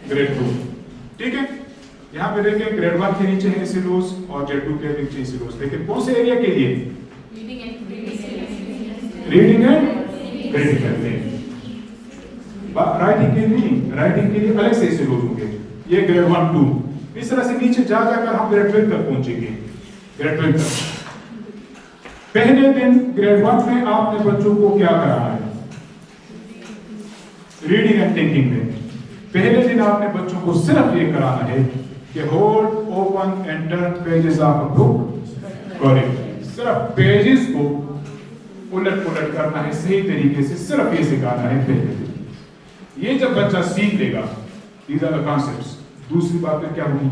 Grade 2। ठीक है, यहाँ पे देखें ग्रेड 1 के नीचे है एसिलोज और ग्रेड 2 के नीचे एसिलोज, लेकिन कौन से एरिया के लिए? रीडिंग एंड क्रिटिकल में। राइटिंग के नहीं, राइटिंग के लिए अलग से एसिलोज होंगे, ये ग्रेड 1 2। इस तरह से नीचे जा जाकर हम ग्रेड 12 तक पहुंचेंगे। ग्रेड 12 तक पहले दिन ग्रेड 1 में आपने बच्चों को क्या कराना है? रीडिंग एंड थिंकिंग में पहले दिन आपने बच्चों को सिर्फ ये कराना है कि hold open and turn pages of a book correct. सिर्फ पेजेस को उलट पुलट करना है सही तरीके से, सिर्फ ये सिखाना है पहले दिन। ये जब बच्चा सीख लेगा, these are the concepts। दूसरी बात क्या होगी?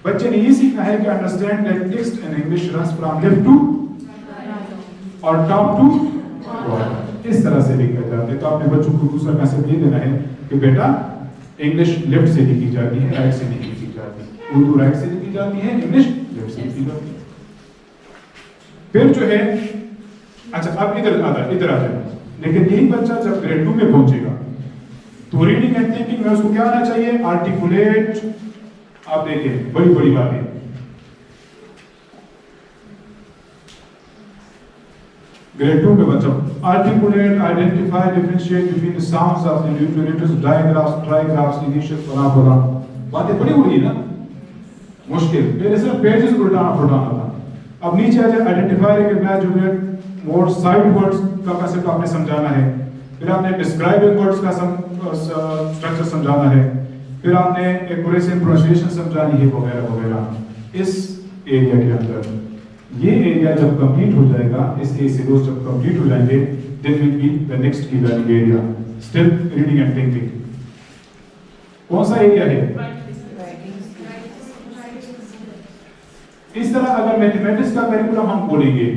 बच्चे ने ये सीखना है कि understand that text in English runs from left to और टॉप टू बॉटम। इस तरह से लिखा जाता है। तो आपने बच्चों को दूसरा मैसेज ये देना है कि बेटा इंग्लिश लेफ्ट से लिखी जाती है, राइट से नहीं लिखी जाती। उर्दू राइट से लिखी जाती है, इंग्लिश लेफ्ट से लिखी जाती है। फिर जो है, अच्छा अब इधर आ जाए, लेकिन यही बच्चा जब ग्रेड 2 में पहुंचेगा तो रीडिंग एंड थिंकिंग में उसको क्या आना चाहिए? आर्टिकुलेट। आप देखिए बड़ी बड़ी बातें, ग्रेड 2 में बच्चा articulate, identify, differentiate between the sounds of the nutrients, digraphs, trigraphs, initial parabola. बातें बड़ी हुई ना, मुश्किल। पहले सिर्फ पेजेस उल्टाना पलटाना था, अब नीचे आ जाए identify, recognise, unit, word, sight words का कंसेप्ट आपने समझाना है। फिर आपने डिस्क्राइबिंग वर्ड्स का स्ट्रक्चर समझाना है। फिर आपने एक्यूरेसी प्रोनाउंसिएशन समझानी है, वगैरह वगैरह। इस एरिया के अंदर ये एरिया जब कंप्लीट हो जाएगा, इस एसिलोज जब कंप्लीट हो जाएंगे, then will be the next key learning area, still reading and thinking. कौन सा एरिया है? इस तरह अगर मैथमेटिक्स का करिकुलम हम बोलेंगे,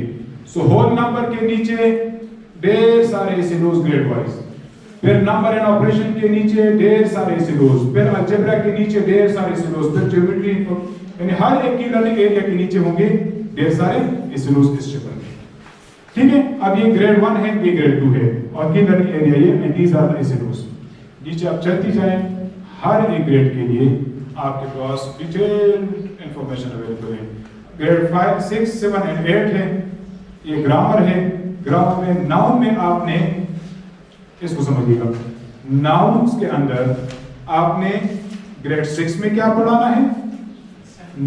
सो होल नंबर के नीचे ढेर सारे एसिलोज ग्रेड वाइज, फिर नंबर एंड ऑपरेशन के नीचे ढेर सारे एसिलोज, फिर अलजेब्रा के नीचे ढेर सारे एसिलोज, फिर ज्योमेट्री, यानी हर एक की लर्निंग एरिया के नीचे होंगे ढेर सारे एसिलोज इस शेप में। ठीक है, अब ये ग्रेड 1 है, ये ग्रेड 2 है, और की लर्निंग एरिया ये, एंड दीस आर द एसिलोज। नीचे आप चलती जाएं, हर एक ग्रेड के लिए आपके पास डिटेल्ड इंफॉर्मेशन अवेलेबल है। ग्रेड 5 6 7 एंड 8 है, ये ग्रामर है। ग्रामर में नाउन में आपने, इसको समझिएगा, नाउन्स के अंदर आपने ग्रेड 6 में क्या पढ़ाना है,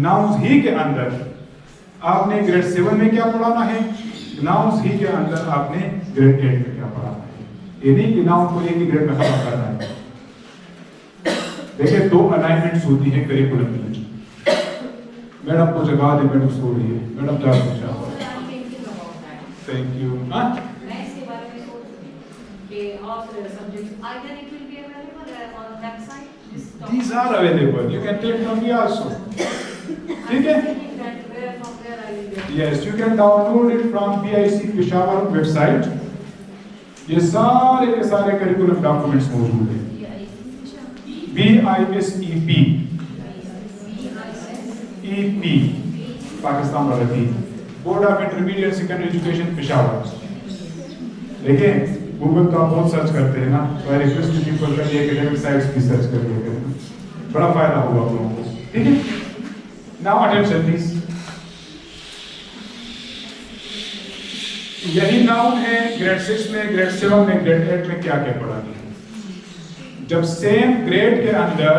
नाउन्स ही के अंदर आपने ग्रेड 7 में क्या पढ़ाना है, नाउन्स ही के अंदर आपने ग्रेड 8 में क्या पढ़ाना है। ये नहीं कि नाउन को एक ही ग्रेड में खत्म करना है। देखिए 2 अलाइनमेंट्स होती है करिकुलम में। मैडम को जगा दे, मैडम सो रही है, मैडम जा पूछा। Thank you. These are available. You can take from here also. ठीक है? Yes, you can download it from BIC Peshawar website. ये सारे के सारे करिकुलम डॉक्यूमेंट्स मौजूद हैं। BISEP, EP, पाकिस्तान भारती, board of intermediate secondary education Peshawar. देखिए गूगल तो आप बहुत सर्च करते हैं ना, तो आई रिक्वेस्ट पीपल का ये एकेडमिक साइट्स भी सर्च कर लिया करें, बड़ा फायदा होगा आप लोगों को। ठीक है, नाउ अटेंशन प्लीज। यही नाउन है ग्रेड 6 में, ग्रेड 7 में, ग्रेड 8 में क्या क्या पढ़ानी है। जब सेम ग्रेड के अंदर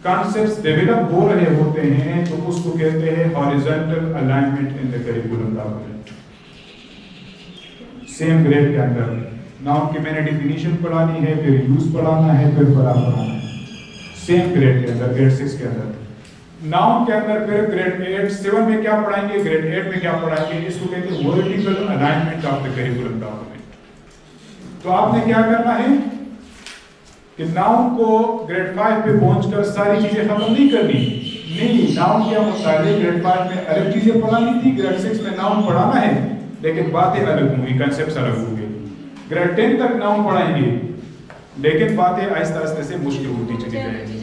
कॉन्सेप्ट्स डेवलप हो रहे होते हैं तो उसको कहते हैं horizontal alignment in the curriculum document. Same grade के अंदर नाउन की मैंने डिफिनीशन पढ़ानी है, फिर यूज पढ़ाना है, फिर वर्ब पढ़ाना है। सेम ग्रेड के अंदर, ग्रेड 6 के अंदर। नाउन के अंदर फिर ग्रेड 8 7 में क्या पढ़ाएंगे, ग्रेड 8 में क्या पढ़ाएंगे, इसको कहते हैं vertical alignment of the curriculum document. तो आपने क्या करना है कि नाउन को ग्रेड 5 पे पहुंचकर सारी चीजें खत्म नहीं करनी। नहीं, नाउन के मुताबिक ग्रेड 5 में अलग चीजें पढ़ानी थी, ग्रेड 6 में नाउन पढ़ाना है, लेकिन बातें अलग होंगी, कंसेप्ट्स अलग होंगे। ग्रेड 10 तक नाउन पढ़ाएंगे, लेकिन बातें आहिस्ता आहिस्ता से मुश्किल होती चली जाएगी।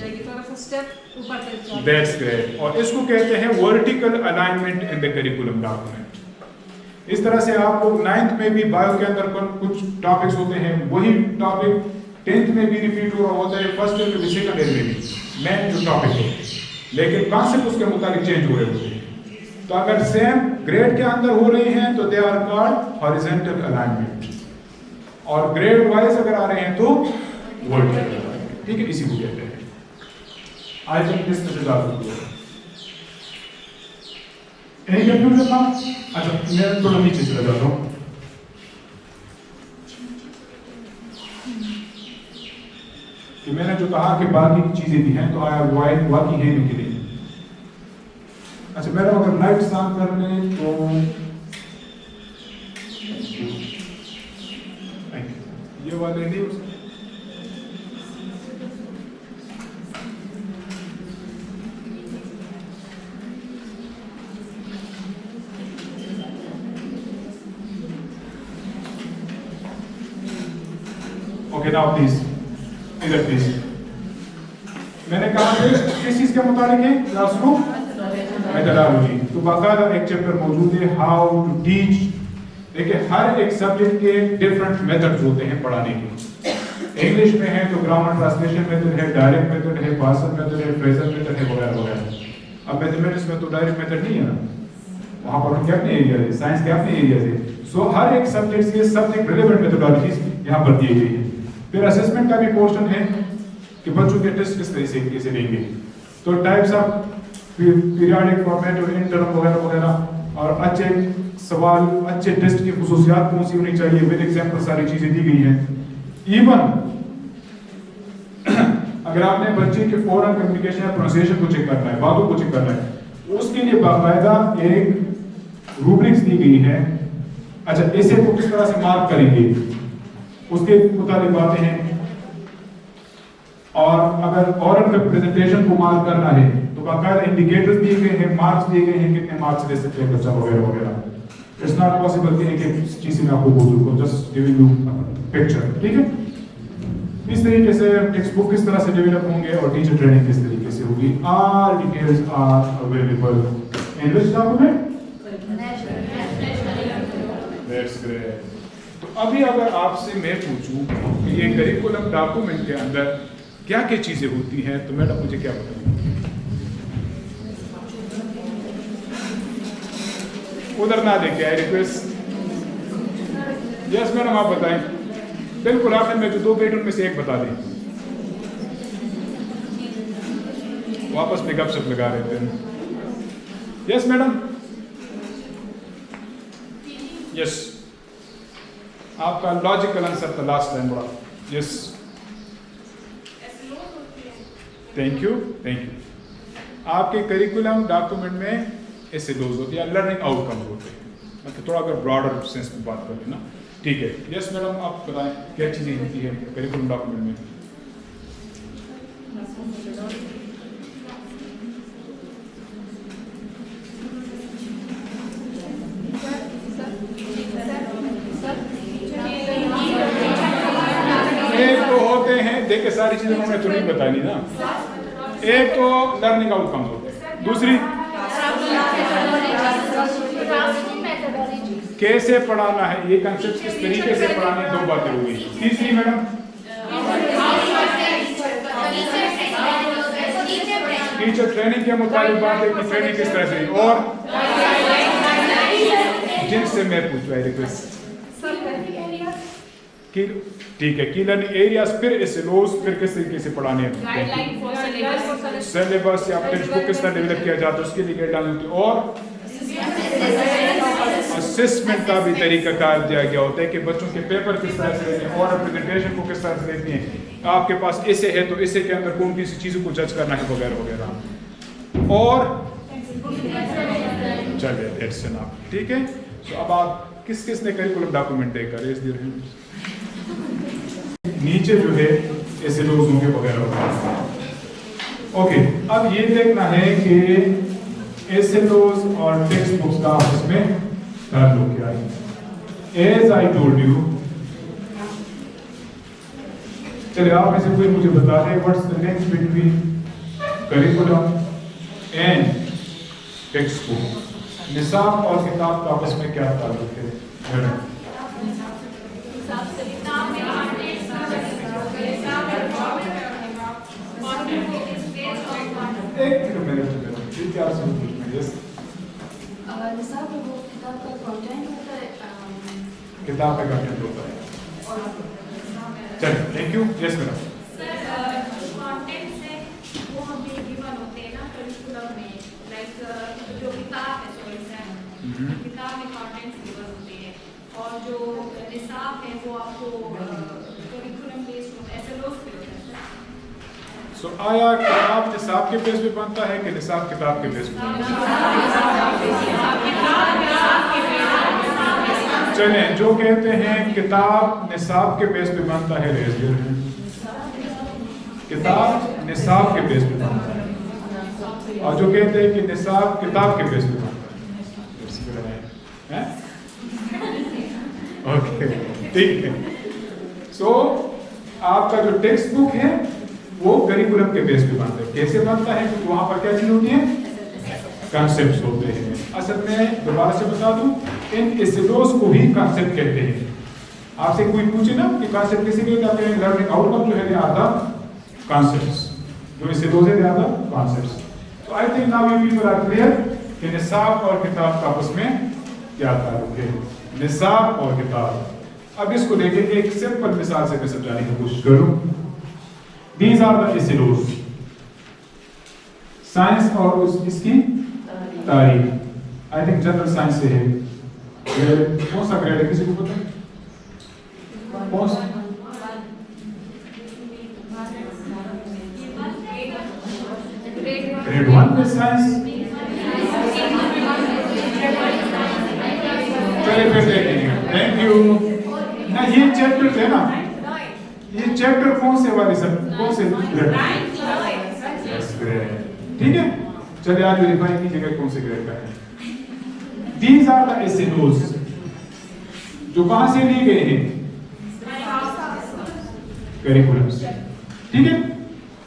That's great. और इसको कहते हैं vertical alignment in the curriculum document. इस तरह से आप लोग 9th में भी बायो के अंदर कुछ टॉपिक्स होते हैं, वही टॉपिक 10th में भी रिपीट हो रहा होता है, फर्स्ट ईयर में भी, सेकंड ईयर में भी, मेन जो टॉपिक है, लेकिन कॉन्सेप्ट उसके मुताबिक चेंज हो रहे होते हैं। तो अगर सेम ग्रेड के अंदर हो रहे हैं तो they are called horizontal alignment, और ग्रेड वाइज अगर आ रहे हैं तो वर्टिकल अलाइनमेंट। ठीक है, इसी को कहते हैं। आई थिंक दिस मैसेज आ रहा है। एनी कंफ्यूजन ना? अच्छा, मैं थोड़ा नीचे चला जाता हूँ। कि मैंने जो कहा कि बाकी की चीजें भी हैं, तो आई अवॉइड बाकी है नहीं कि नहीं। अच्छा, मेरा अगर लाइट्स ऑन कर लें तो ये वाले नहीं हो सकते। ओके, नाउ प्लीज इधर प्लीज। मैंने कहा किस चीज के मुताबिक है क्लासरूम मेथोडोलॉजी, तो बाकायदा एक चैप्टर मौजूद है हाउ टू टीच। देखिए, हर एक सब्जेक्ट के डिफरेंट मेथड्स होते हैं पढ़ाने के। इंग्लिश में है तो ग्रामर ट्रांसलेशन मेथड है, डायरेक्ट मेथड है, पार्सल मेथड है, फ्रेजल मेथड है, वगैरह वगैरह। अब मैथमेटिक्स में तो डायरेक्ट मेथड नहीं है ना, वहां पर उनके अपने एरिया है, साइंस के अपने एरिया है। सो हर एक सब्जेक्ट के सब्जेक्ट रिलेवेंट मेथोडोलॉजीज यहाँ पर दी गई है। फिर असेसमेंट का भी पोर्शन है कि बच्चों के टेस्ट किस तरीके से लेंगे, तो टाइप्स ऑफ पीरियडिक फॉर्मेट और इंटरम वगैरह वगैरह, और अच्छे सवाल, अच्छे टेस्ट की खुसूसियात कौन सी होनी चाहिए, विद एग्जाम्पल सारी चीजें दी गई हैं। इवन अगर आपने बच्चे के फॉरन कम्युनिकेशन या प्रोनाउंसिएशन को चेक करना है, बातों को चेक करना है, उसके लिए बाकायदा एक रूब्रिक्स दी गई है। अच्छा, इसे को किस तरह से मार्क करेंगे उसके मुताबिक बातें हैं। और अगर ऑरल प्रेजेंटेशन को मार्क करना है तो बाकायदा इंडिकेटर्स दिए गए हैं, मार्क्स दिए गए हैं, कितने मार्क्स दे सकते हैं बच्चा वगैरह वगैरह। इट्स नॉट पॉसिबल कि एक चीज में आपको बोल दूं, जस्ट गिविंग यू पिक्चर। ठीक है, इस तरीके से टेक्स्ट बुक किस तरह से डेवलप होंगे और टीचर ट्रेनिंग किस तरीके से होगी, all details are available in which document? That's great. तो अभी अगर आपसे मैं पूछूं कि ये करिकुलम डॉक्यूमेंट के अंदर क्या क्या चीजें होती हैं, तो मैडम मुझे क्या बताएंगे? उधर ना देखे, आई रिक्वेस्ट। यस मैडम, आप बताएं। बिल्कुल, आखिर में जो 2 बेट उनमें से एक बता दें। वापस में गपशप लगा रहे थे। Yes madam. यस, आपका लॉजिकल आंसर था लास्ट टाइम बड़ा। Yes, thank you thank you. आपके करिकुलम डॉक्यूमेंट में ऐसे डोज होते हैं, लर्निंग आउटकम्स होते हैं, मतलब थोड़ा अगर ब्रॉडर सेंस में बात करें ना। ठीक है, यस मैडम, आप बताएं क्या चीज़ें होती है करिकुलम डॉक्यूमेंट में? एक तो होते हैं, देखिए सारी चीजें उन्होंने तो नहीं बताई ना। एक तो लर्निंग आउटकम्स होते हैं, दूसरी कैसे पढ़ाना है, ये कंसेप्ट किस तरीके से पढ़ाने, 2 बातें हो गई। तीसरी मैडम टीचर ट्रेनिंग के मुताबिक बात है कि ट्रेनिंग किस तरह से, और जिनसे मैं पूछ रहा रिक्वेस्ट कि ठीक है, की लर्निंग एरियाज, फिर एसएलओस, फिर किस तरीके से पढ़ाने हैं, सिलेबस या टेक्स्ट बुक किस तरह डेवलप किया जाता है उसके लिए गाइडलाइन होती है, और असेसमेंट का भी तरीका कार दिया गया होता है कि बच्चों के पेपर किस तरह से लेते हैं और प्रेजेंटेशन को किस तरह से लेते हैं, आपके पास ऐसे है तो ऐसे के अंदर कौन सी चीज़ों को जज करना है वगैरह वगैरह। और चलिए दैट्स इनफ, ठीक है। तो अब आप किस किस ने करिकुलम डॉक्यूमेंट देखा रेस दे रहे हैं, नीचे जो है ऐसे लोग होंगे वगैरह वगैरह। ओके, अब ये देखना है कि एसएलओस और टेक्स्ट बुक्स का आपस में ताल्लुक क्या है। एज आई टोल्ड यू, चलिए आप में से कोई मुझे बता दें what's the link between curriculum and textbook. निसाब और किताब का आपस में क्या ताल्लुक है? एक मिनट ठीक है, आप सुनिए। यस, निसाब वो किताब का कंटेंट होता है, किताब का कंटेंट होता है। चलिए, thank you. Yes madam. Content से वो हमें गिवन होते हैं ना करिकुलम में, लाइक जो किताब है, सॉरी सर, किताब में कंटेंट्स गिवन होते हैं, और जो निसाब है वो आपको करिकुलम बेस्ड एसएलओस पे होता है। सो आया किताब निसाब के बेस पे बनता है कि निसाब किताब के बेस पे बनता है? चलें, जो कहते हैं किताब निसाब के बेस पे बनता है, किताब निसाब के बेस पे बनता है, और जो कहते हैं कि निसाब किताब के बेस पे बनता है, ओके ठीक है। सो आपका जो टेक्स्ट बुक है वो करिकुलम के बेस पे बनता है। कैसे बनता है? क्योंकि वहां पर क्या चीज होती है? कॉन्सेप्ट्स होते हैं। असल में दोबारा से बता दूं, इन एसएलओस को भी कॉन्सेप्ट कहते हैं। आपसे कोई पूछे ना कि कॉन्सेप्ट किसे कहते हैं, लर्निंग आउटकम जो है दे आर द कॉन्सेप्ट्स, जो एसएलओस है दे आर द कॉन्सेप्ट्स। तो I think now you people are clear कि निसाब और किताब का आपस में क्या ताल्लुक है। निसाब और किताब। अब इसको देखें, एक सिंपल मिसाल से मैं समझाने की कोशिश करूं। These are the एसएलओस, साइंस और इसकी तारीख। आई थिंक जनरल साइंस से है। कौन सा ग्रेड है, किसी को पता है? कौन सा? ग्रेड 1 में साइंस। चलिए फिर देखेंगे। Thank you. ना ये चैप्टर है ना, ये चैप्टर कौन से वाले सर, कौन से ग्रेड? ठीक है, चलिए आज वेरीफाई कीजिएगा कौन से ग्रेड का है। These are the एसएलओस, जो कहां से लिए गए हैं? करिकुलम से। ठीक है,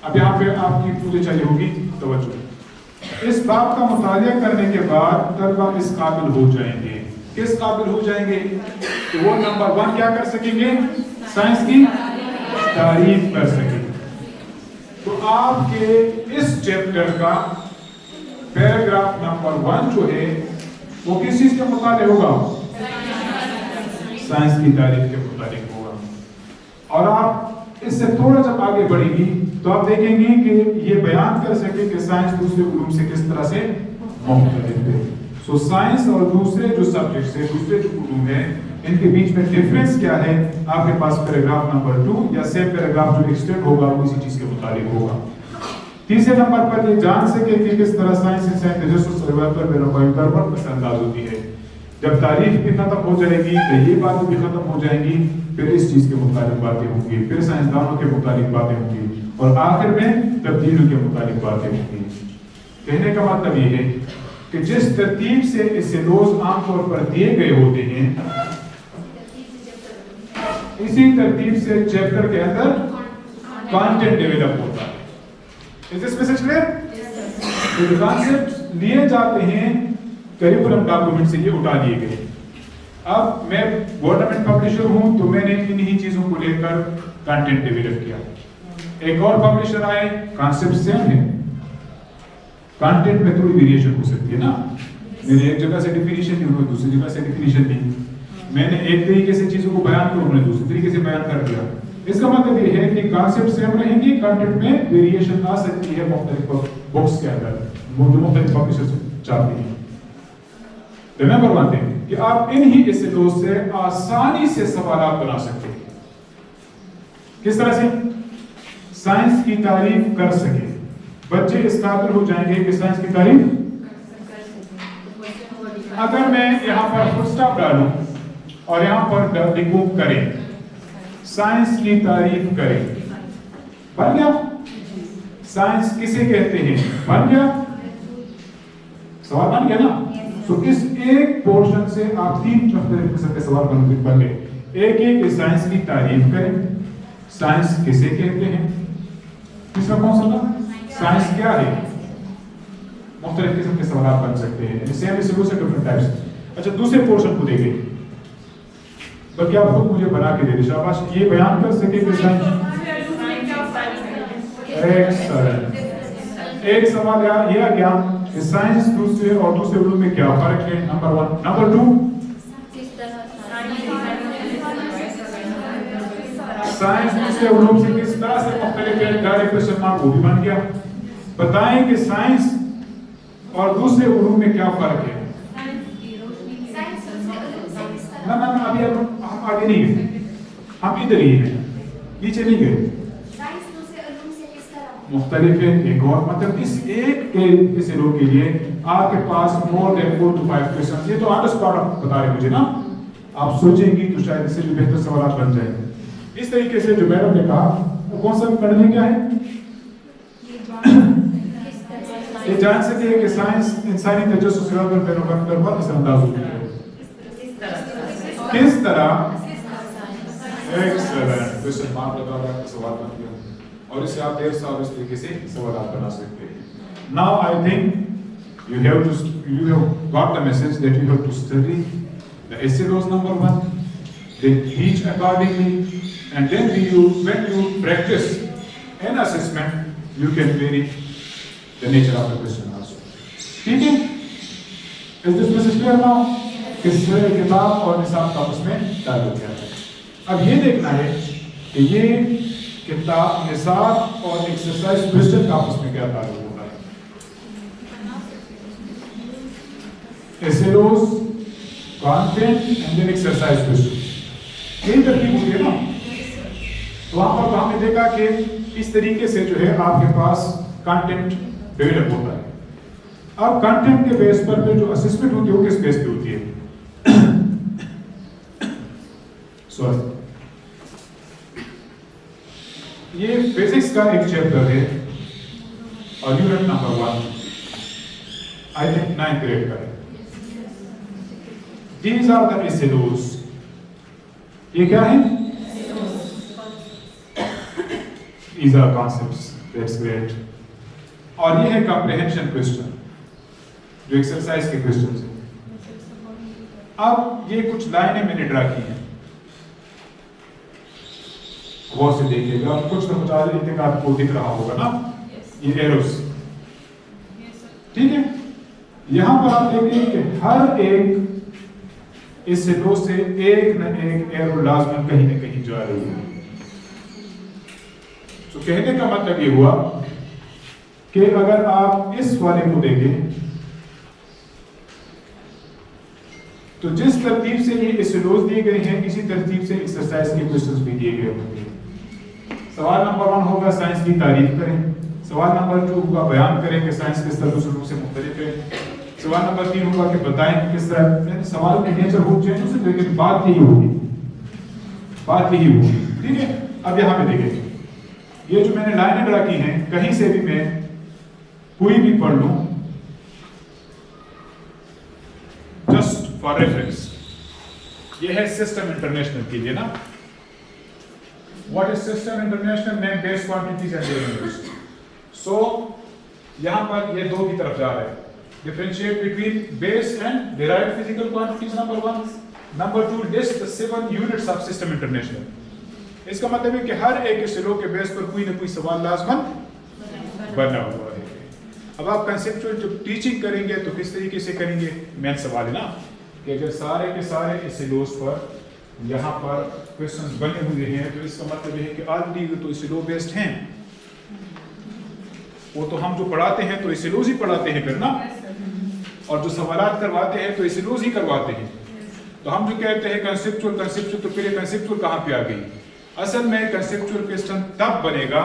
अब यहाँ पे आपकी पूरी चाहिए होगी तवज्जो। इस बात का मुतालिया करने के बाद तलबा इस काबिल हो जाएंगे। किस काबिल हो जाएंगे? तो वो नंबर 1 क्या कर सकेंगे? साइंस की तारीफ कर सके। तो आपके इस चैप्टर का पैराग्राफ नंबर 1 जो है वो किस चीज के मुताबिक होगा? साइंस की तारीफ के मुताबिक होगा। और आप इससे थोड़ा जब आगे बढ़ेंगी तो आप देखेंगे कि ये बयान कर सके कि साइंस दूसरे उलूम से किस तरह से मुख्तलिफ है। सो साइंस और दूसरे जो सब्जेक्ट्स है, दूसरे जो उलूम है, इनके बीच में डिफरेंस क्या है? आपके पास पैराग्राफ नंबर 2 या सेम पैराग्राफ जो एक्सटेंड होगा वो इसी चीज के मुताबिक होगा। तीसरे नंबर पर ये जान सके कि किस तरह साइंस इंसान तजस्सुस सर्वाइवल में रफाई कार्बन पर अंदाज होती है। जब तारीख भी खत्म हो जाएगी तो ये बातें भी खत्म हो जाएंगी, फिर इस चीज के मुताबिक बातें होंगी, फिर साइंसदानों के मुताबिक बातें होंगी, और आखिर में तब्दीलियों के मुताबिक बातें होंगी। कहने का मतलब ये है कि जिस तरतीब से एसएलओस आमतौर पर दिए गए होते हैं, इसी तरतीब से चैप्टर के अंदर कंटेंट डेवलप होता है। Is this message clear? तो कॉन्सेप्ट लिए जाते हैं करिकुलम डॉक्यूमेंट से, ये उठा लिए गए। अब मैं गवर्नमेंट पब्लिशर हूं तो मैंने इन्हीं चीजों को लेकर कंटेंट डेवलप किया। एक और पब्लिशर आए, कॉन्सेप्ट सेम है, कंटेंट में थोड़ी वेरिएशन हो सकती है ना। मैंने एक जगह से डिफिनीशन दी, उन्होंने दूसरी जगह से डिफिनीशन दी। मैंने एक तरीके से चीजों को बयान किया, उन्होंने दूसरे तरीके से बयान कर दिया। इसका मतलब ये है कि कॉन्सेप्ट सेम रहेंगे, कंटेंट में वेरिएशन आ सकती है मुख्तलिफ बुक्स के अंदर, जो मुख्तलिफ पब्लिशर्स चाहते हैं। रिमेंबर वन थिंग कि आप इन्हीं एसएलओस से आसानी से सवाल बना सकते हैं। किस तरह से? साइंस की तारीफ कर सके, बच्चे इस काबिल हो जाएंगे कि साइंस की तारीफ। अगर मैं यहाँ पर फुल स्टॉप डालूं और यहाँ पर लिखूं करें, साइंस की तारीफ करें, बन गया। साइंस किसे कहते हैं? बन गया, सवाल बन गया ना। तो इस एक पोर्शन से आप 3 मुख्तलिफ किस्म के सवाल बन गए। एक कि साइंस की तारीफ करें, साइंस किसे कहते हैं, तीसरा कौन सा था? साइंस क्या है। मुख्तलिफ किस्म के सवाल बन सकते हैं, सेम एसएलओ से डिफरेंट टाइप्स। अच्छा, दूसरे पोर्शन को देखें, बल्कि आप खुद मुझे बना के दे दे, शाबाश। ये बयान कर सके कि साइंस एक्सेलेंट। एक सवाल ये आ गया कि साइंस दूसरे और दूसरे उलूम में क्या फर्क है, नंबर 1। नंबर 2, साइंस दूसरे उलूम से किस तरह से मुख्तलिफ है, डायरेक्ट क्वेश्चन मार्क वो भी बन गया। बताएं कि साइंस और दूसरे उलूम में क्या फर्क है। ना अभी हम आगे नहीं गए, हम इधर ही हैं, पीछे नहीं गए। मुख्तलिफ है एक और, मतलब इस एक के सिरों के लिए आपके पास मोर देन 4 to 5 क्वेश्चन। ये तो ऑन द स्पॉट बता रहे मुझे ना, आप सोचेंगी तो शायद इससे भी बेहतर सवाल बन जाए। इस तरीके से जो मैडम ने कहा, कौन सा पढ़ने क्या है, ये जान सके कि साइंस इंसानी तजस्सुस पर असरअंदाज होती है किस तरह। एक्सीलेंट, क्वेश्चन मार्क लगा हुआ है, सवाल बन गया और इससे आप देर साल इस तरीके से सवाल बना सकते हैं। Now I think you have got the message that you have to study the essay laws number 1, then teach accordingly, and then when you practice an assessment you can vary the nature of the question also. ठीक है, is this message clear now? किस किताब और निसाब का उसमें ताल्लुक क्या है। अब ये देखना है कि ये किताब निसाब और एक्सरसाइज क्वेश्चन का आपस में क्या ताल्लुक होता है। SLOs, content and then exercise question, यही तरकीब होती है ना। तो वहां पर हमने देखा कि इस तरीके से जो है आपके पास कंटेंट डेवलप होता है। अब कंटेंट के बेस पर जो असेसमेंट होती है वो किस बेस पे होती है। सॉरी, ये फिजिक्स का एक चैप्टर है और unit number 1, I think 9th grade का है। These are the SLOs। ये क्या है? These are concepts, that's great। और ये है comprehension question, जो एक्सरसाइज के क्वेश्चन है। अब ये कुछ लाइनें मैंने ड्रा की हैं, वो से देखिएगा, कुछ तो कुछ आज इतने आपको दिख रहा होगा ना, ये एरोस, ठीक है। यहां पर आप देखेंगे कि हर एक इस रो से एक न एक एरो लाजमन कहीं न कहीं जा रही है। तो कहने का मतलब ये हुआ कि अगर आप इस वाले को देखें तो जिस तरतीब से ये एसेलोज दिए गए हैं, इसी तरतीब से एक्सरसाइज के क्वेश्चंस भी दिए गए होंगे। सवाल नंबर 1 होगा साइंस की तारीफ करें, सवाल नंबर 2 होगा बयान करें कि साइंस किस तरह से मुख्तलिफ है, सवाल नंबर 3 होगा कि बताएं कि किस तरह, सवाल के नेचर हो चेंज हो सकते, लेकिन बात यही होगी, ठीक है। अब यहाँ पे देखें, ये जो मैंने लाइनें ड्रा की हैं, कहीं से भी मैं कोई भी पढ़ लूं, जस्ट फॉर रेफरेंस। ये है सिस्टम इंटरनेशनल के लिए ना, what is system international, name base quantities and their units. So यहां पर ये दो की तरफ जा रहा है, differentiate between base and derived physical quantities number 1, number 2 list the 7 units of system international. इसका मतलब है कि हर एक सिलो के बेस पर कोई ना कोई सवाल लाजमन बना हुआ है। अब आप कंसेप्चुअल जब टीचिंग करेंगे तो किस तरीके से करेंगे, मेन सवाल है ना कि अगर सारे के सारे इस सिलोस पर यहाँ पर क्वेश्चंस बने हुए हैं तो इसका मतलब है कि ऑलरेडी तो सिलो बेस्ड हैं, वो तो हम जो पढ़ाते हैं तो सिलोज ही पढ़ाते हैं फिर ना, और जो सवालात करवाते हैं तो सिलोज ही करवाते हैं। तो हम जो कहते हैं कंसेप्चुअल, तो फिर कंसेप्चुअल कहाँ पे आ गई। असल में कंसेप्चुअल क्वेश्चन तब बनेगा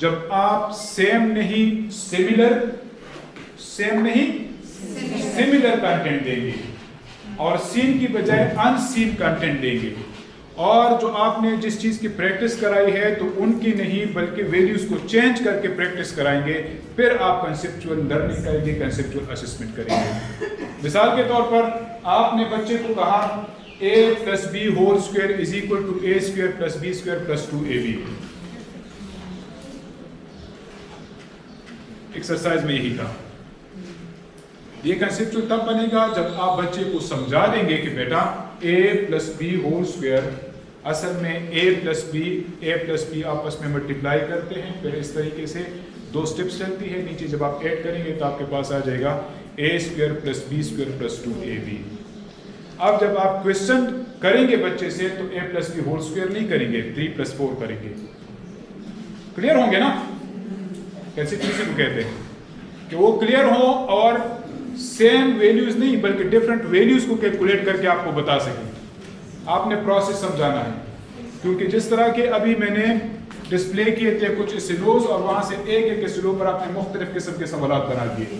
जब आप सेम नहीं सिमिलर कंटेंट देंगे और सीन की बजाय अनसीन कंटेंट देंगे, और जो आपने जिस चीज की प्रैक्टिस कराई है तो उनकी नहीं बल्कि वैल्यूज को चेंज करके प्रैक्टिस कराएंगे, फिर आप कंसेप्चुअल लर्निंग करेंगे, कंसेप्चुअल असेसमेंट करेंगे। मिसाल के तौर पर आपने बच्चे को कहा a + b whole square is equal to a square + b square + 2ab। Exercise में यही था। ये कंसेप्चुअल तब बनेगा जब आप बच्चे को समझा देंगे कि बेटा a + b होल स्क्वायर असल में a प्लस बी आपस में मल्टीप्लाई करते हैं, फिर इस तरीके से 2 स्टेप्स चलती है। नीचे जब आप ऐड करेंगे तो आपके पास आ जाएगा a² + b² + 2ab। अब जब आप क्वेश्चन करेंगे बच्चे से तो a + b होल स्क्वायर नहीं करेंगे, 3 + 4 करेंगे। क्लियर होंगे ना? कैसे किसी को कहते हैं कि वो क्लियर हो और सेम वैल्यूज नहीं बल्कि डिफरेंट वैल्यूज को कैलकुलेट करके आपको बता सकें। आपने प्रोसेस समझाना है, क्योंकि जिस तरह के अभी मैंने डिस्प्ले किए थे कुछ स्लोज और वहां से एक स्लो पर आपने मुख्तलिफ किस्म के सवाल बना दिए,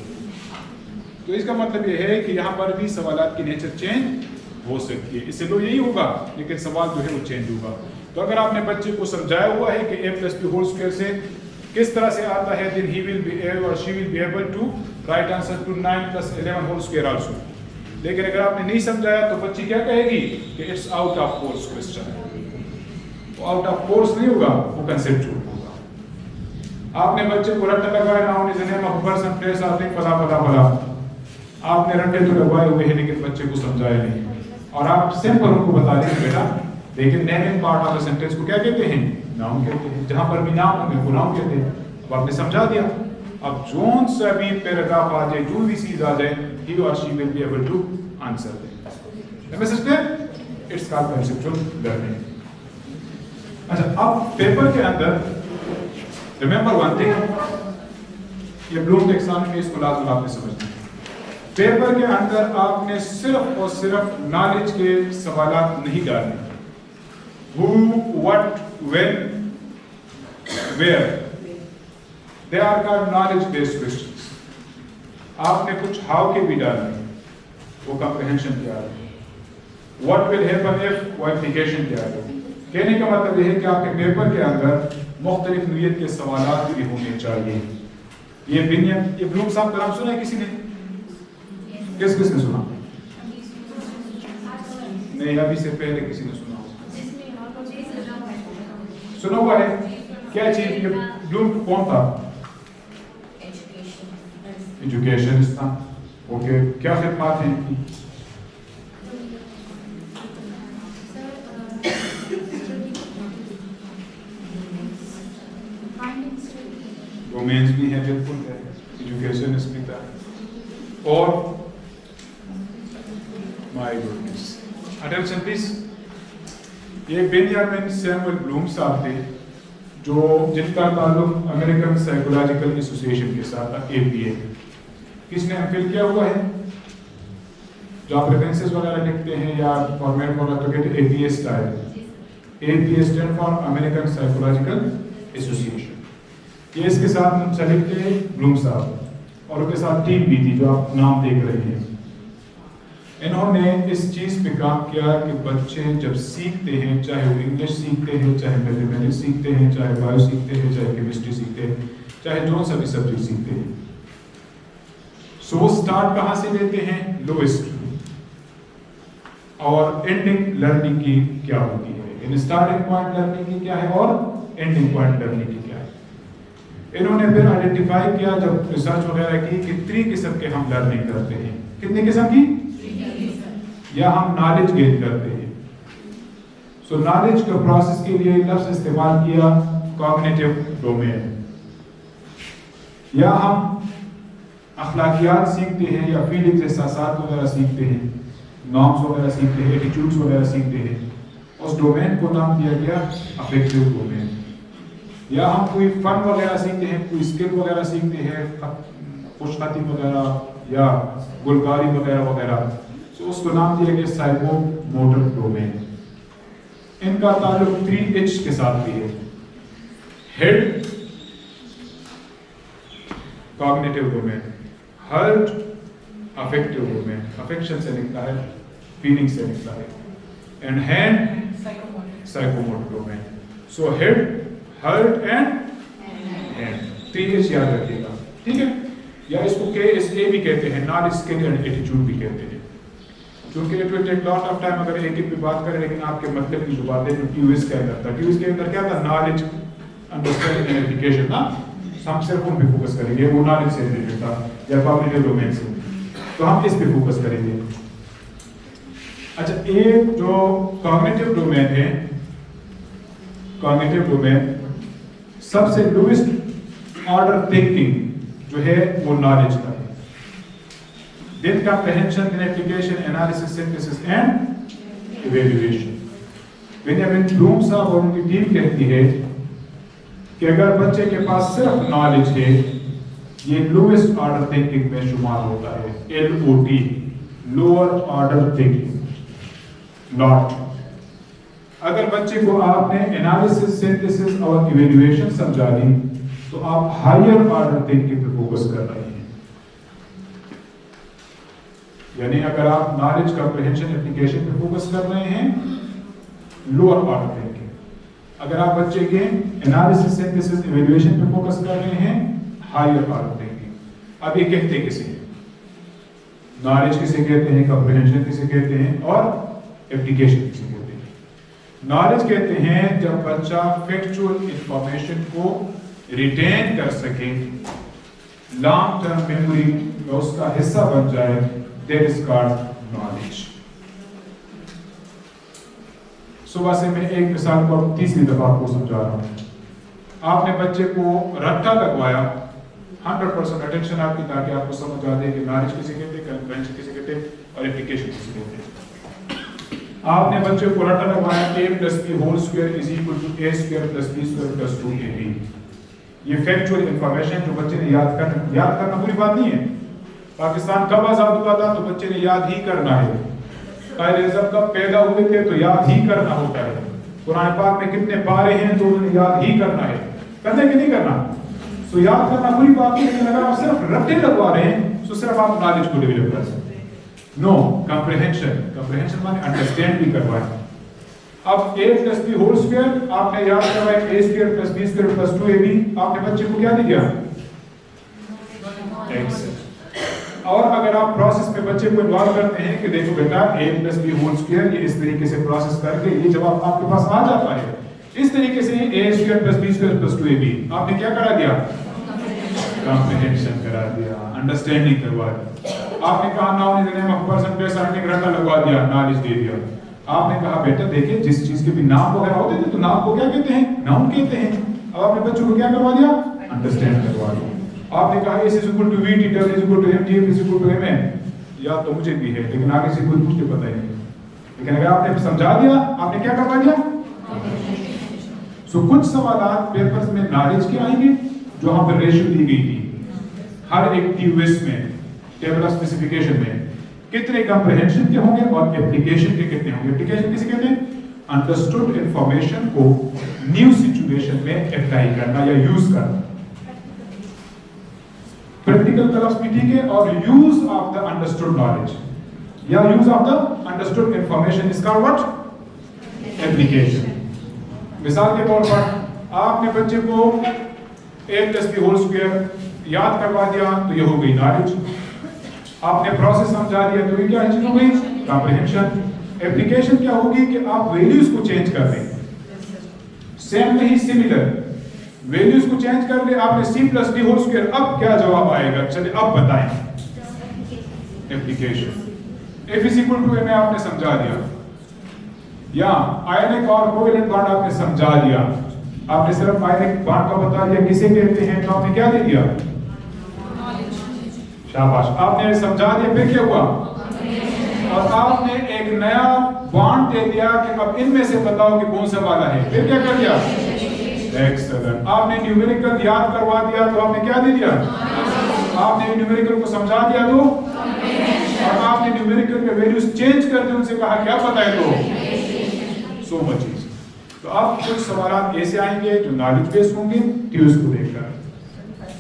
तो इसका मतलब यह है कि यहाँ पर भी सवालात की नेचर चेंज हो सकती है। स्लो यही होगा लेकिन सवाल जो है वो चेंज होगा। तो अगर आपने बच्चे को समझाया हुआ है कि a + b होल स्क्वायर से किस तरह से आता है, then he will be able or she will be able to write answer to 9 + 11 whole square also। लेकिन अगर आपने नहीं समझाया तो बच्ची क्या कहेगी कि it's out of course question. वो आउट ऑफ कोर्स नहीं होगा, वो कंसेप्चुअल होगा। आपने बच्चे को रट्टा लगाया ना, उन्हें नेम ऑफ पर्सन प्लेस आते फला फला फला, आपने रट्टे तो लगवाए हुए हैं लेकिन बच्चे को समझाया नहीं, और आप सिंपल उनको बता रहे हैं बेटा लेकिन naming part of the sentence को क्या कहते हैं, नाउन कहते हैं। जहां पर भी नाम होंगे वो नाउन कहते हैं। अब आपने समझा दिया, अब जोन सा भी पैराग्राफ आ जाए, जो भी चीज आ जाए, he or she will be able to answer them। It's called conceptual learning. अच्छा, अब पेपर के अंदर रिमेंबर वन थिंग, ये ब्लूम टैक्सोनॉमी में इसको लाजमी आपने समझना है। पेपर के अंदर आपने सिर्फ और सिर्फ नॉलेज के सवालात नहीं डालने, who, what, when, where, they are called knowledge based questions। आपने कुछ हाउ के भी डालने, वो कॉम्प्रिहेंशन के आगे, what will happen if, वो एप्लीकेशन के आगे। कहने का मतलब यह है कि आपके पेपर के अंदर मुख्तलिफ नौइयत के सवालात भी होने चाहिए। ये बिनियन, ये ब्लूम साहब का नाम सुना है किसी ने? किस किसने सुना? नहीं, अभी से पहले किसी ने सुना? सुना हुआ है? क्या चीज? ये ब्लूम कौन था? एजुकेशनिस्ट था। ओके, क्या खिदमत हैं इनकी? रोमेंस भी है, बिल्कुल है, एजुकेशनिस्ट भी था, और माय गुडनेस, अटेंशन प्लीज। ये बेंजामिन सैमुअल ब्लूम साहब थे जो जिनका ताल्लुक अमेरिकन साइकोलॉजिकल एसोसिएशन के साथ था, APA। किसने एमफिल किया हुआ है? जो आप रेफरेंसेस वगैरह लिखते हैं या फॉर्मेट वगैरह तो कहते हैं APA style. APA stand for American psychological association. ये इसके साथ मुंसलिक थे ब्लूम साहब, और उनके साथ टीम भी थी जो आप नाम देख रहे हैं। इन्होंने इस चीज पे काम किया कि बच्चे जब सीखते हैं, चाहे वो इंग्लिश सीखते हैं, चाहे मैथमेटिक्स सीखते हैं, चाहे बायो सीखते हैं, चाहे केमिस्ट्री सीखते हैं, चाहे जो सा भी सब्जेक्ट सीखते हैं, सो वो स्टार्ट कहाँ से लेते हैं? लोएस्ट। और एंडिंग लर्निंग की क्या होती है, इन स्टार्टिंग पॉइंट लर्निंग की क्या है और एंडिंग पॉइंट लर्निंग की क्या है। इन्होंने फिर आइडेंटिफाई किया जब रिसर्च वगैरह की कि 3 किस्म के हम लर्निंग करते हैं। कितने किस्म की? या हम नॉलेज गेन करते हैं। सो नॉलेज के प्रोसेस के लिए लफ्ज इस्तेमाल किया कॉग्निटिव डोमेन। या हम अखलाकियात सीखते हैं या फीलिंग्स, एहसासात वगैरह सीखते हैं, नॉर्म्स वगैरह सीखते हैं, एटीट्यूड्स वगैरह सीखते हैं, उस डोमेन को नाम दिया गया अफेक्टिव डोमेन। या हम कोई फन वगैरह सीखते हैं, कोई स्किल वगैरह सीखते हैं, खुशखती वगैरह या गुलकारी वगैरह वगैरह, तो उसको नाम दिया गया साइकोमोटर डोमेन। इनका ताल्लुक 3H के साथ भी है। Head cognitive domain, heart affective domain, affection से निकला है, फीलिंग से निकला है, and hand psychomotor domain. So head, heart and hand, 3H याद रखिएगा, ठीक है। या इसको KSA भी कहते हैं, नॉलेज, स्किल एंड एटीट्यूड भी कहते हैं। क्योंकि it will take lot of time अगर एक पे बात करें, लेकिन आपके मतलब की जो बातें जो QS के अंदर था, QS के अंदर क्या था? नॉलेज, अंडरस्टैंडिंग एंड एप्लीकेशन ना। हम सिर्फ उन पे फोकस करेंगे, वो नॉलेज से रिलेटेड था या कॉग्निटिव डोमेन से, तो हम इस पे फोकस करेंगे। अच्छा, एक जो कॉग्निटिव डोमेन है कॉग्निटिव डोमेन सबसे लोएस्ट ऑर्डर थिंकिंग जो है वो नॉलेज का है। Then comprehension, then application, analysis, synthesis and evaluation. Benjamin Bloom साहब और उनकी टीम कहती है कि अगर बच्चे के पास सिर्फ नॉलेज है, ये लोएस्ट ऑर्डर थिंकिंग में शुमार होता है, LOT, lower order thinking. Not अगर बच्चे को आपने एनालिसिस, सिंथेसिस और इवैल्यूएशन समझा दी तो आप हायर ऑर्डर थिंकिंग पे फोकस कर रहे हैं। यानी अगर आप नॉलेज, कॉम्प्रिहेंशन, एप्लीकेशन पे फोकस कर रहे हैं, लोअर ऑर्डर थिंकिंग। अगर आप बच्चे के एनालिसिस, सिंथेसिस, इवैल्यूएशन पे फोकस कर रहे हैं, हायर ऑर्डर थिंकिंग। अब ये कहते किसे हैं? नॉलेज किसे कहते हैं, कॉम्प्रिहेंशन किसे कहते हैं और एप्लीकेशन किसे कहते हैं? नॉलेज कहते हैं जब बच्चा फैक्चुअल इंफॉर्मेशन को रिटेन कर सके, लॉन्ग टर्म मेमोरी में उसका हिस्सा बन जाए, दैट इज कॉल्ड नॉलेज। सुबह से मैं एक मिसाल को तीसरी दफा आपको समझा रहा हूं। आपने बच्चे को रट्टा लगवाया, 100% अटेंशन आपकी, ताकि आपको समझ आ जाए कि नॉलेज किसे कहते हैं, कॉम्प्रिहेंशन किसे कहते हैं और एप्लीकेशन किसे कहते हैं। आपने बच्चे को रट्टा लगवाया a + b whole square is equal to a square + b square + 2ab। ये फैक्चुअल इंफॉर्मेशन जो बच्चे ने याद करना बुरी बात नहीं है। पाकिस्तान कब आजाद हुआ था तो बच्चे ने याद ही करना है। पहले जब कब पैदा हुए थे तो याद ही करना होता है। कुरान पाक में कितने पारे हैं तो उन्हें याद ही करना है, करना कि नहीं करना? तो याद करना बुरी बात है, लेकिन अगर आप सिर्फ रट्टे लगवा रहे हैं तो सिर्फ आप नॉलेज को डेवलप कर सकते हैं। नो, कॉम्प्रिहेंशन माने अंडरस्टैंड भी करवाएं। अब a + b होल स्क्वायर आपने याद करवाया, a square + b square + 2ab, आपने बच्चे को क्या दिया? x। और अगर आप प्रोसेस में बच्चे को इन्वॉल्व करते हैं कि देखो बेटा a + b होल स्क्वायर, ये इस तरीके से प्रोसेस करके ये जवाब आपके पास आ जाता है, इस तरीके से a square + b square + 2ab, आपने क्या करा दिया? कॉम्प्रिहेंशन करा दिया, अंडरस्टैंडिंग करवा दी। आपने कहा now in the name of person place आपने रट्टा लगवा दिया, नॉलेज दे दिया। आपने कहा बेटा देखिए जिस चीज के भी नाम वगैरह होते थे तो नाम को क्या कहते हैं? नाउन कहते हैं। अब आपने बच्चों को क्या करवा दिया? अंडरस्टैंड करवा दिया। आपने कहा s = v, t = m, g = m। या तो मुझे भी है लेकिन आगे से कोई मुझे पता ही नहीं, लेकिन अगर आपने समझा दिया, आपने क्या करवा दिया? सो कुछ सवालात पेपर्स में नॉलेज के आएंगे जो वहां पर रेशियो दी गई थी हर एक TOS में, टेबल ऑफ स्पेसिफिकेशन में कितने कॉम्प्रिहेंशन के होंगे और एप्लीकेशन के कितने होंगे। एप्लीकेशन किसे कहते हैं? अंडरस्टूड इंफॉर्मेशन को न्यू सिचुएशन में अप्लाई करना या यूज करना। प्रैक्टिकल तरफ भी ठीक है, और use of the understood knowledge या use of the understood information is called what? Application. मिसाल के तौर पर आपने बच्चे को a + b होल स्क्वायर याद करवा दिया तो ये हो गई नॉलेज। आपने प्रोसेस समझा दिया तो ये क्या चीज हो गई? कॉम्प्रिहेंशन। एप्लीकेशन क्या होगी कि आप वैल्यूज को चेंज कर दें, सेम नहीं सिमिलर, वैल्यूज को चेंज कर ले। आपने c + d होल स्क्वायर, अब क्या जवाब आएगा? चलिए अब बताएं। एप्लीकेशन। f = m आपने समझा दिया, या आयनिक और कोवेलेंट बॉन्ड आपने समझा दिया। आपने सिर्फ आयनिक बॉन्ड का बता दिया किसे कहते हैं, तो आपने क्या दे दिया? शाबाश, आपने समझा दिया। फिर क्या हुआ? और आपने एक नया बॉन्ड दे दिया कि अब इनमें से बताओ कि कौन सा वाला है। फिर क्या कर दिया? एक्सीलेंट। आपने न्यूमेरिकल याद करवा दिया तो आपने क्या दे दिया? आपने न्यूमेरिकल को समझा दिया तो, और आपने न्यूमेरिकल के वैल्यूज चेंज कर दी, उनसे कहा क्या पता है तो सो मच इजी। तो अब कुछ सवाल ऐसे आएंगे जो नॉलेज बेस्ड होंगे TOS को देखकर,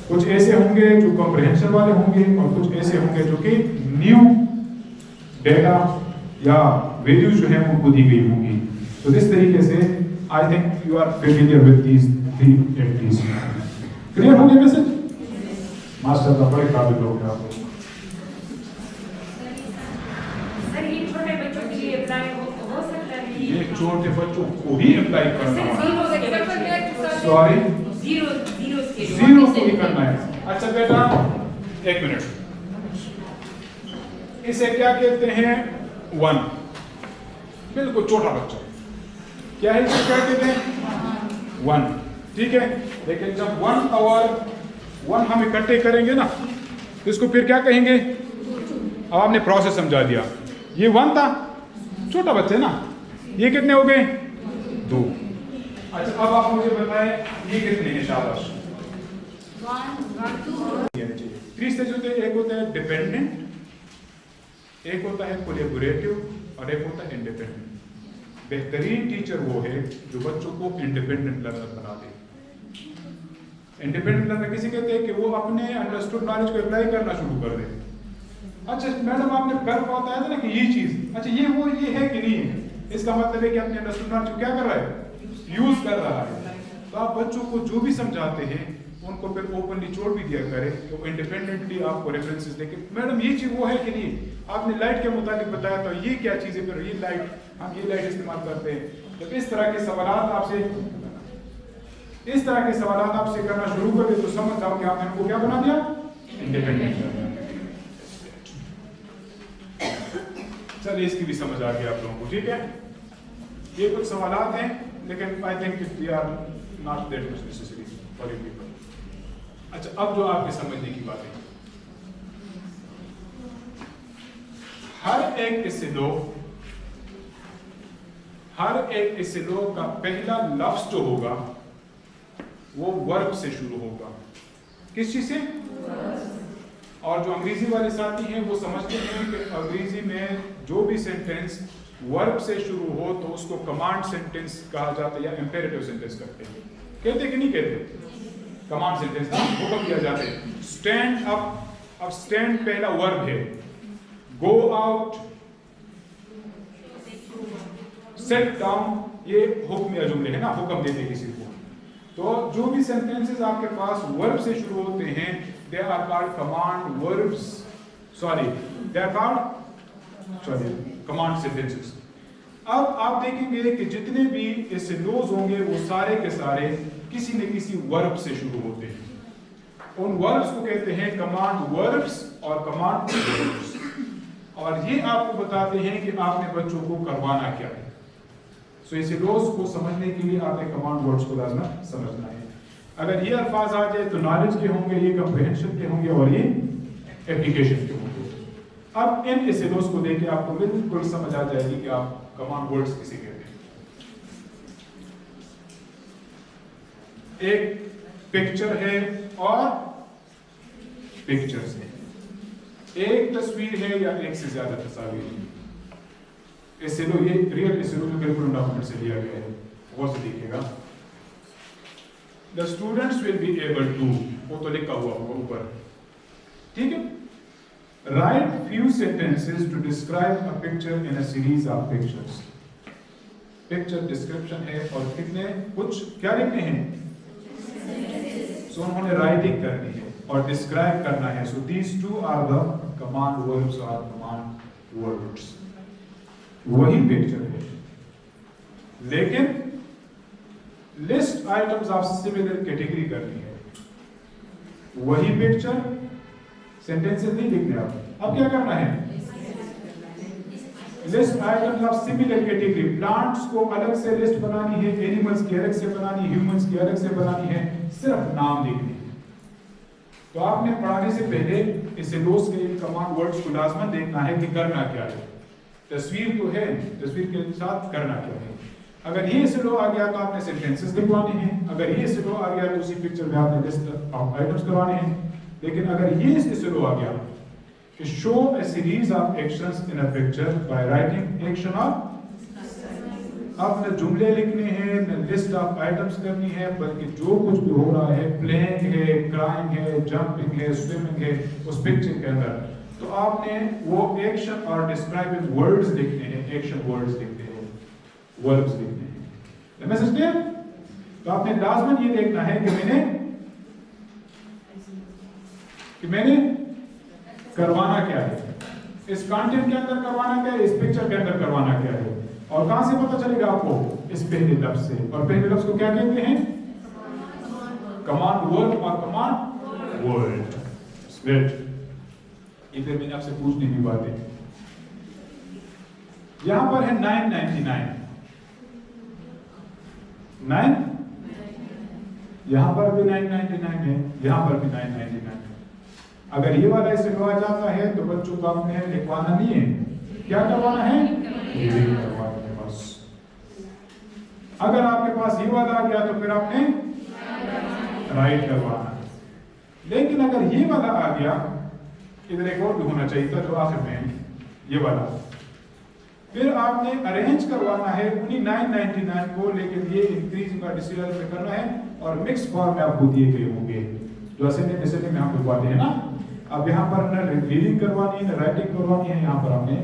कुछ ऐसे होंगे जो कॉम्प्रिहेंशन वाले होंगे, और कुछ ऐसे होंगे जो कि न्यू डेटा या वैल्यूज जो है उनको दी गई होंगी। तो इस तरीके से I think you are familiar with these 3 entries. Clear हो गया मैसेज? मास्टर का बड़े काबिल लोग हैं आप। सर ये छोटे बच्चों के लिए अप्लाई हो सकता है? ये छोटे बच्चों को ही अप्लाई करना है। सॉरी, जीरो को ही करना है। अच्छा बेटा एक मिनट, इसे क्या कहते हैं? 1, बिल्कुल छोटा बच्चा। क्या है इसे क्या कहते हैं? 1, ठीक है। लेकिन जब 1 और 1 हम इकट्ठे करेंगे ना तो इसको फिर क्या कहेंगे? अब आपने प्रोसेस समझा दिया। ये 1 था, छोटा बच्चा ना, ये कितने हो गए? 2। अच्छा अब आप मुझे बताएं ये कितने हैं? शाबाश। 3 स्टेज होते हैं, एक होता है डिपेंडेंट, एक होता है कोलैबोरेटिव और एक होता है इंडिपेंडेंट। बेहतरीन टीचर वो है जो बच्चों को इंडिपेंडेंट लर्नर बना दे। इंडिपेंडेंट लर्नर किसे कहते हैं? कि वो अपने अंडरस्टूड नॉलेज को अप्लाई करना शुरू कर दे। अच्छा मैडम आपने कल बताया था ना कि ये चीज, अच्छा ये वो ये है कि नहीं है, इसका मतलब है कि अपने अंडरस्टूड नॉलेज को क्या कर रहा है? यूज कर रहा है। तो आप बच्चों को जो भी समझाते हैं उनको फिर ओपनली छोड़ भी दिया करें, तो इंडिपेंडेंटली आपको रेफरेंसेस देके मैडम ये चीज वो है कि नहीं, आपने लाइट के मुताबिक बताया तो ये क्या चीज है, फिर ये लाइट हम ये लाइट इस्तेमाल करते हैं। जब इस तरह के सवालात आपसे करना शुरू कर दे तो समझ जाओ कि आपने उनको क्या बना दिया? इंडिपेंडेंट। चलिए इसकी भी समझ आ गई आप लोगों को, ठीक है। ये कुछ सवालात हैं लेकिन I think they are not that much necessary for you people. अच्छा अब जो आपके समझने की बात है, हर एक इसिलो का पहला लफ्ज जो होगा वो वर्ब से शुरू होगा। किस चीज से? और जो अंग्रेजी वाले साथी हैं वो समझते हैं कि अंग्रेजी में जो भी सेंटेंस वर्ब से शुरू हो तो उसको कमांड सेंटेंस कहा जाता है या इंपेरेटिव सेंटेंस कहते हैं। कहते कि नहीं कहते? कमांड सेंटेंस ना हुक्म दिया जाते हैं। स्टैंड अप, अब स्टैंड पहला वर्ब है। गो आउट, सेट डाउन, ये हुक्म या जुमले है ना, हुक्म देते किसी को। तो जो भी सेंटेंसेस आपके पास वर्ब से शुरू होते हैं they are called command verbs, they are called command sentences. अब आप देखेंगे कि जितने भी इसिलोज होंगे वो सारे के सारे किसी न किसी वर्ब से शुरू होते हैं। उन वर्ब्स को कहते हैं कमांड वर्ब्स और कमांड वर्ब्स। और ये आपको बताते हैं कि आपने बच्चों को करवाना क्या है। सो इसिलोज को समझने के लिए आपने कमांड वर्ड्स को लाजमा समझना है। अगर ये अल्फाज आ जाए तो नॉलेज के होंगे, ये कंप्रहेंशन के होंगे और ये एप्लीकेशन के होंगे। अब इन इसिलोज को देख के आपको बिल्कुल समझ आ जाएगी कि आप कमांड वर्ड्स किसे कहते हैं। एक पिक्चर है और पिक्चर्स है, एक तस्वीर है या एक से ज्यादा तस्वीर है। इसिलो ये रियल इसिलो जो करिकुलम डॉक्यूमेंट से लिया गया है, गौर से देखिएगा। The students will be able to, वो तो लिखा हुआ होगा ऊपर, ठीक है। Write few sentences to describe a picture in a series of pictures. Picture description है और कितने कुछ क्या लिखने हैं? So उन्होंने राइटिंग करनी है और डिस्क्राइब करना है। So these two are the command verbs or command words. वही पिक्चर है, लेकिन list items of similar category करनी है। वही पिक्चर, सेंटेंसेस नहीं लिखने। अब क्या करना है? List items of similar category. Plants को अलग से लिस्ट बनानी है, एनिमल्स की अलग से बनानी है, ह्यूमंस की अलग से बनानी है, सिर्फ नाम लिखने हैं। तो आपने पढ़ाने से पहले इसिलोज के इन कमांड वर्ड्स को लाजमन देखना है कि करना क्या है। तस्वीर तो है, तस्वीर के साथ करना क्या है। अगर ये इसिलो आ गया तो आपने सेंटेंसेस लिखवाने हैं, अगर ये इसिलो आ गया तो उसी पिक्चर में आपने लिस्ट ऑफ आइटम्स करवाने हैं। लेकिन अगर ये इसिलो आ गया कि show a series of actions in a picture by writing action of, अब न जुमले लिखने हैं न लिस्ट ऑफ आइटम्स करनी है, बल्कि जो कुछ भी हो रहा है, प्लेइंग है, क्राइंग है, जंपिंग है, स्विमिंग है उस पिक्चर के अंदर, तो आपने वो एक्शन और डिस्क्राइबिंग वर्ड्स लिखने हैं, एक्शन वर्ड्स लिखते हैं, वर्ब्स लिखने हैं। Message clear? तो आपने लाजमन ये देखना है कि मैंने करवाना क्या है, इस कंटेंट के अंदर करवाना क्या है, इस पिक्चर के अंदर करवाना क्या है। और कहां से पता चलेगा आपको? इस पहले लफ्ज से। और पहले लफ्ज को क्या कहते हैं? कमांड वर्ड और कमांड वर्ड। ग्रेट। ये फिर मैंने आपसे पूछने की बात है। यहां पर है 999 यहाँ पर भी 999 है, यहाँ पर भी 999 है। अगर ये वाला इससे लो आ जाता है तो बच्चों को आपने लिखवाना नहीं है, क्या करवाना है? रीडिंग करवाना है बस। अगर आपके पास ये वाला आ गया तो फिर आपने राइट करवाना है। लेकिन अगर ये वाला आ गया, इधर एक और भी होना चाहिए था जो आखिर में ये वाला, फिर आपने अरेंज करवाना है उन्हीं 999 को, लेकिन ये इंक्रीजिंग और डिक्रीजिंग में करना है और मिक्स फॉर्म में आपको दिए गए होंगे जो असेंडिंग में हम लिखवाते हैं ना। अब यहाँ पर ना रीडिंग करवानी है ना राइटिंग करवानी है, यहाँ पर हमने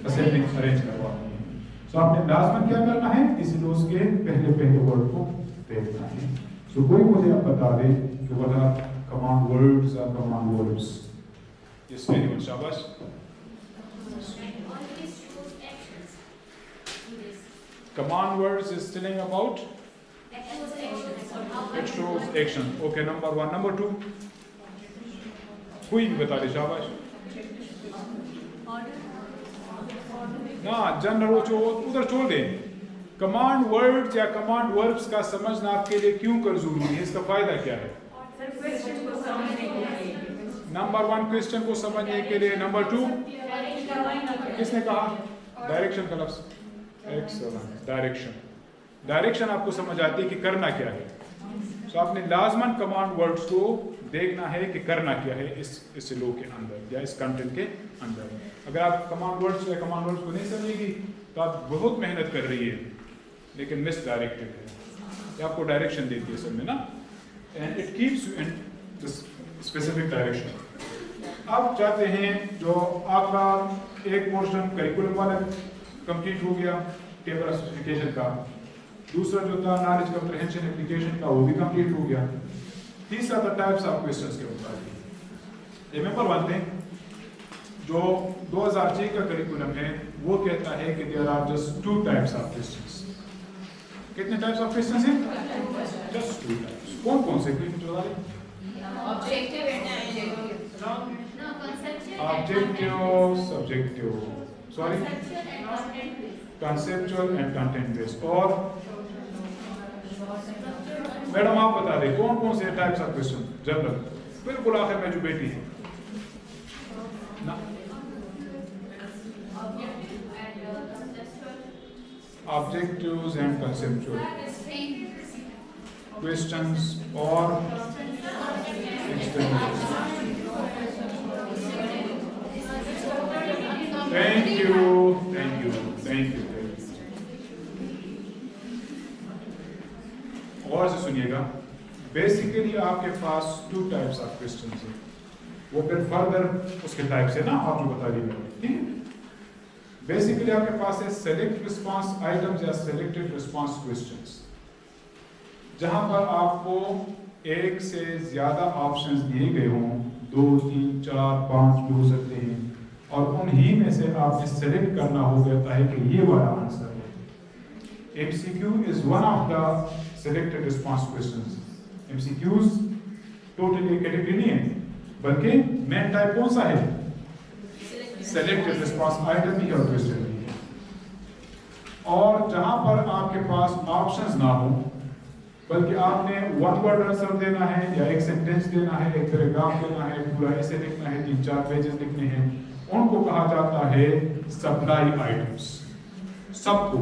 असेंडिंग अरेंज करवानी है। सो आपने लाजमन क्या करना है, इस रोज के पहले वर्ड को देखना है। सो कोई मुझे आप बता दे कि what are command words or command verbs? Yes, very good, शाबाश। Command words is telling about it shows action. Okay, number 1. Number 2, कोई भी बता दे, शाबाश। ना जनरल जो उधर छोड़ दे। कमांड वर्ड्स या कमांड वर्ब्स का समझना आपके लिए क्यों कर जरूरी है, इसका फायदा क्या है? नंबर 1 क्वेश्चन को समझने के लिए। नंबर 2 किसने कहा? डायरेक्शन का लफ्ज। एक्सीलेंट, डायरेक्शन आपको समझ आती है कि करना क्या है। तो आपने लाजमन कमांड वर्ड्स को देखना है कि करना क्या है इस लो के अंदर या इस कंटेंट के अंदर। अगर आप कमांड वर्ड्स या कमांड वर्ड्स को नहीं समझेगी तो आप बहुत मेहनत कर रही है लेकिन मिस डायरेक्टेड है। ये आपको डायरेक्शन देती है सब में ना, and it keeps you in this specific direction. अब चाहते हैं जो आपका एक पोर्शन करिकुलम वाला कंप्लीट हो गया टेबल स्पेसिफिकेशन का, दूसरा जो था नॉलेज कंप्रिहेंशन एप्लीकेशन का वो भी कंप्लीट हो गया, तीसरा था टाइप्स ऑफ क्वेश्चंस के मुताबिक। रिमेंबर वन थिंग, जो 2006 का करिकुलम है वो कहता है कि there are just 2 types of questions. कितने टाइप्स ऑफ क्वेश्चंस हैं? Just 2 types. कौन कौन से क्वेश्चन बता रहे? Objective, subjective, sorry conceptual and content based. और मैडम आप बता दें कौन कौन से टाइप्स ऑफ क्वेश्चन जनरल, बिल्कुल आखिर में जो बेटी है ना, ऑब्जेक्टिव्स एंड कंसेप्चुअल क्वेश्चंस और थैंक यू। और से सुनिएगा, बेसिकली आपके पास 2 टाइप्स ऑफ क्वेश्चंस हैं, वो फिर फर्दर उसके टाइप से ना आप जो बता दीजिए, ठीक है। बेसिकली आपके पास है सेलेक्ट रिस्पांस आइटम्स या सेलेक्टेड रिस्पांस क्वेश्चंस, जहां पर आपको एक से ज्यादा ऑप्शंस दिए गए हों, 2, 3, 4, 5 भी हो सकते हैं, और उन्हीं में से आपने सेलेक्ट करना हो जाता है कि ये वाला आंसर है। MCQ is one of the selected response questions. MCQs totally category नहीं है, बल्कि मेन टाइप कौन सा है? सेलेक्टेड रिस्पांस आइटम ही और क्वेश्चन भी है। और जहां पर आपके पास ऑप्शंस ना हो, बल्कि आपने 1 वर्ड आंसर देना है या एक सेंटेंस देना है, एक पैराग्राफ देना है, पूरा ऐसे लिखना है, 3-4 पेजेस लिखने हैं, उनको कहा जाता है सप्लाई आइटम्स। सबको,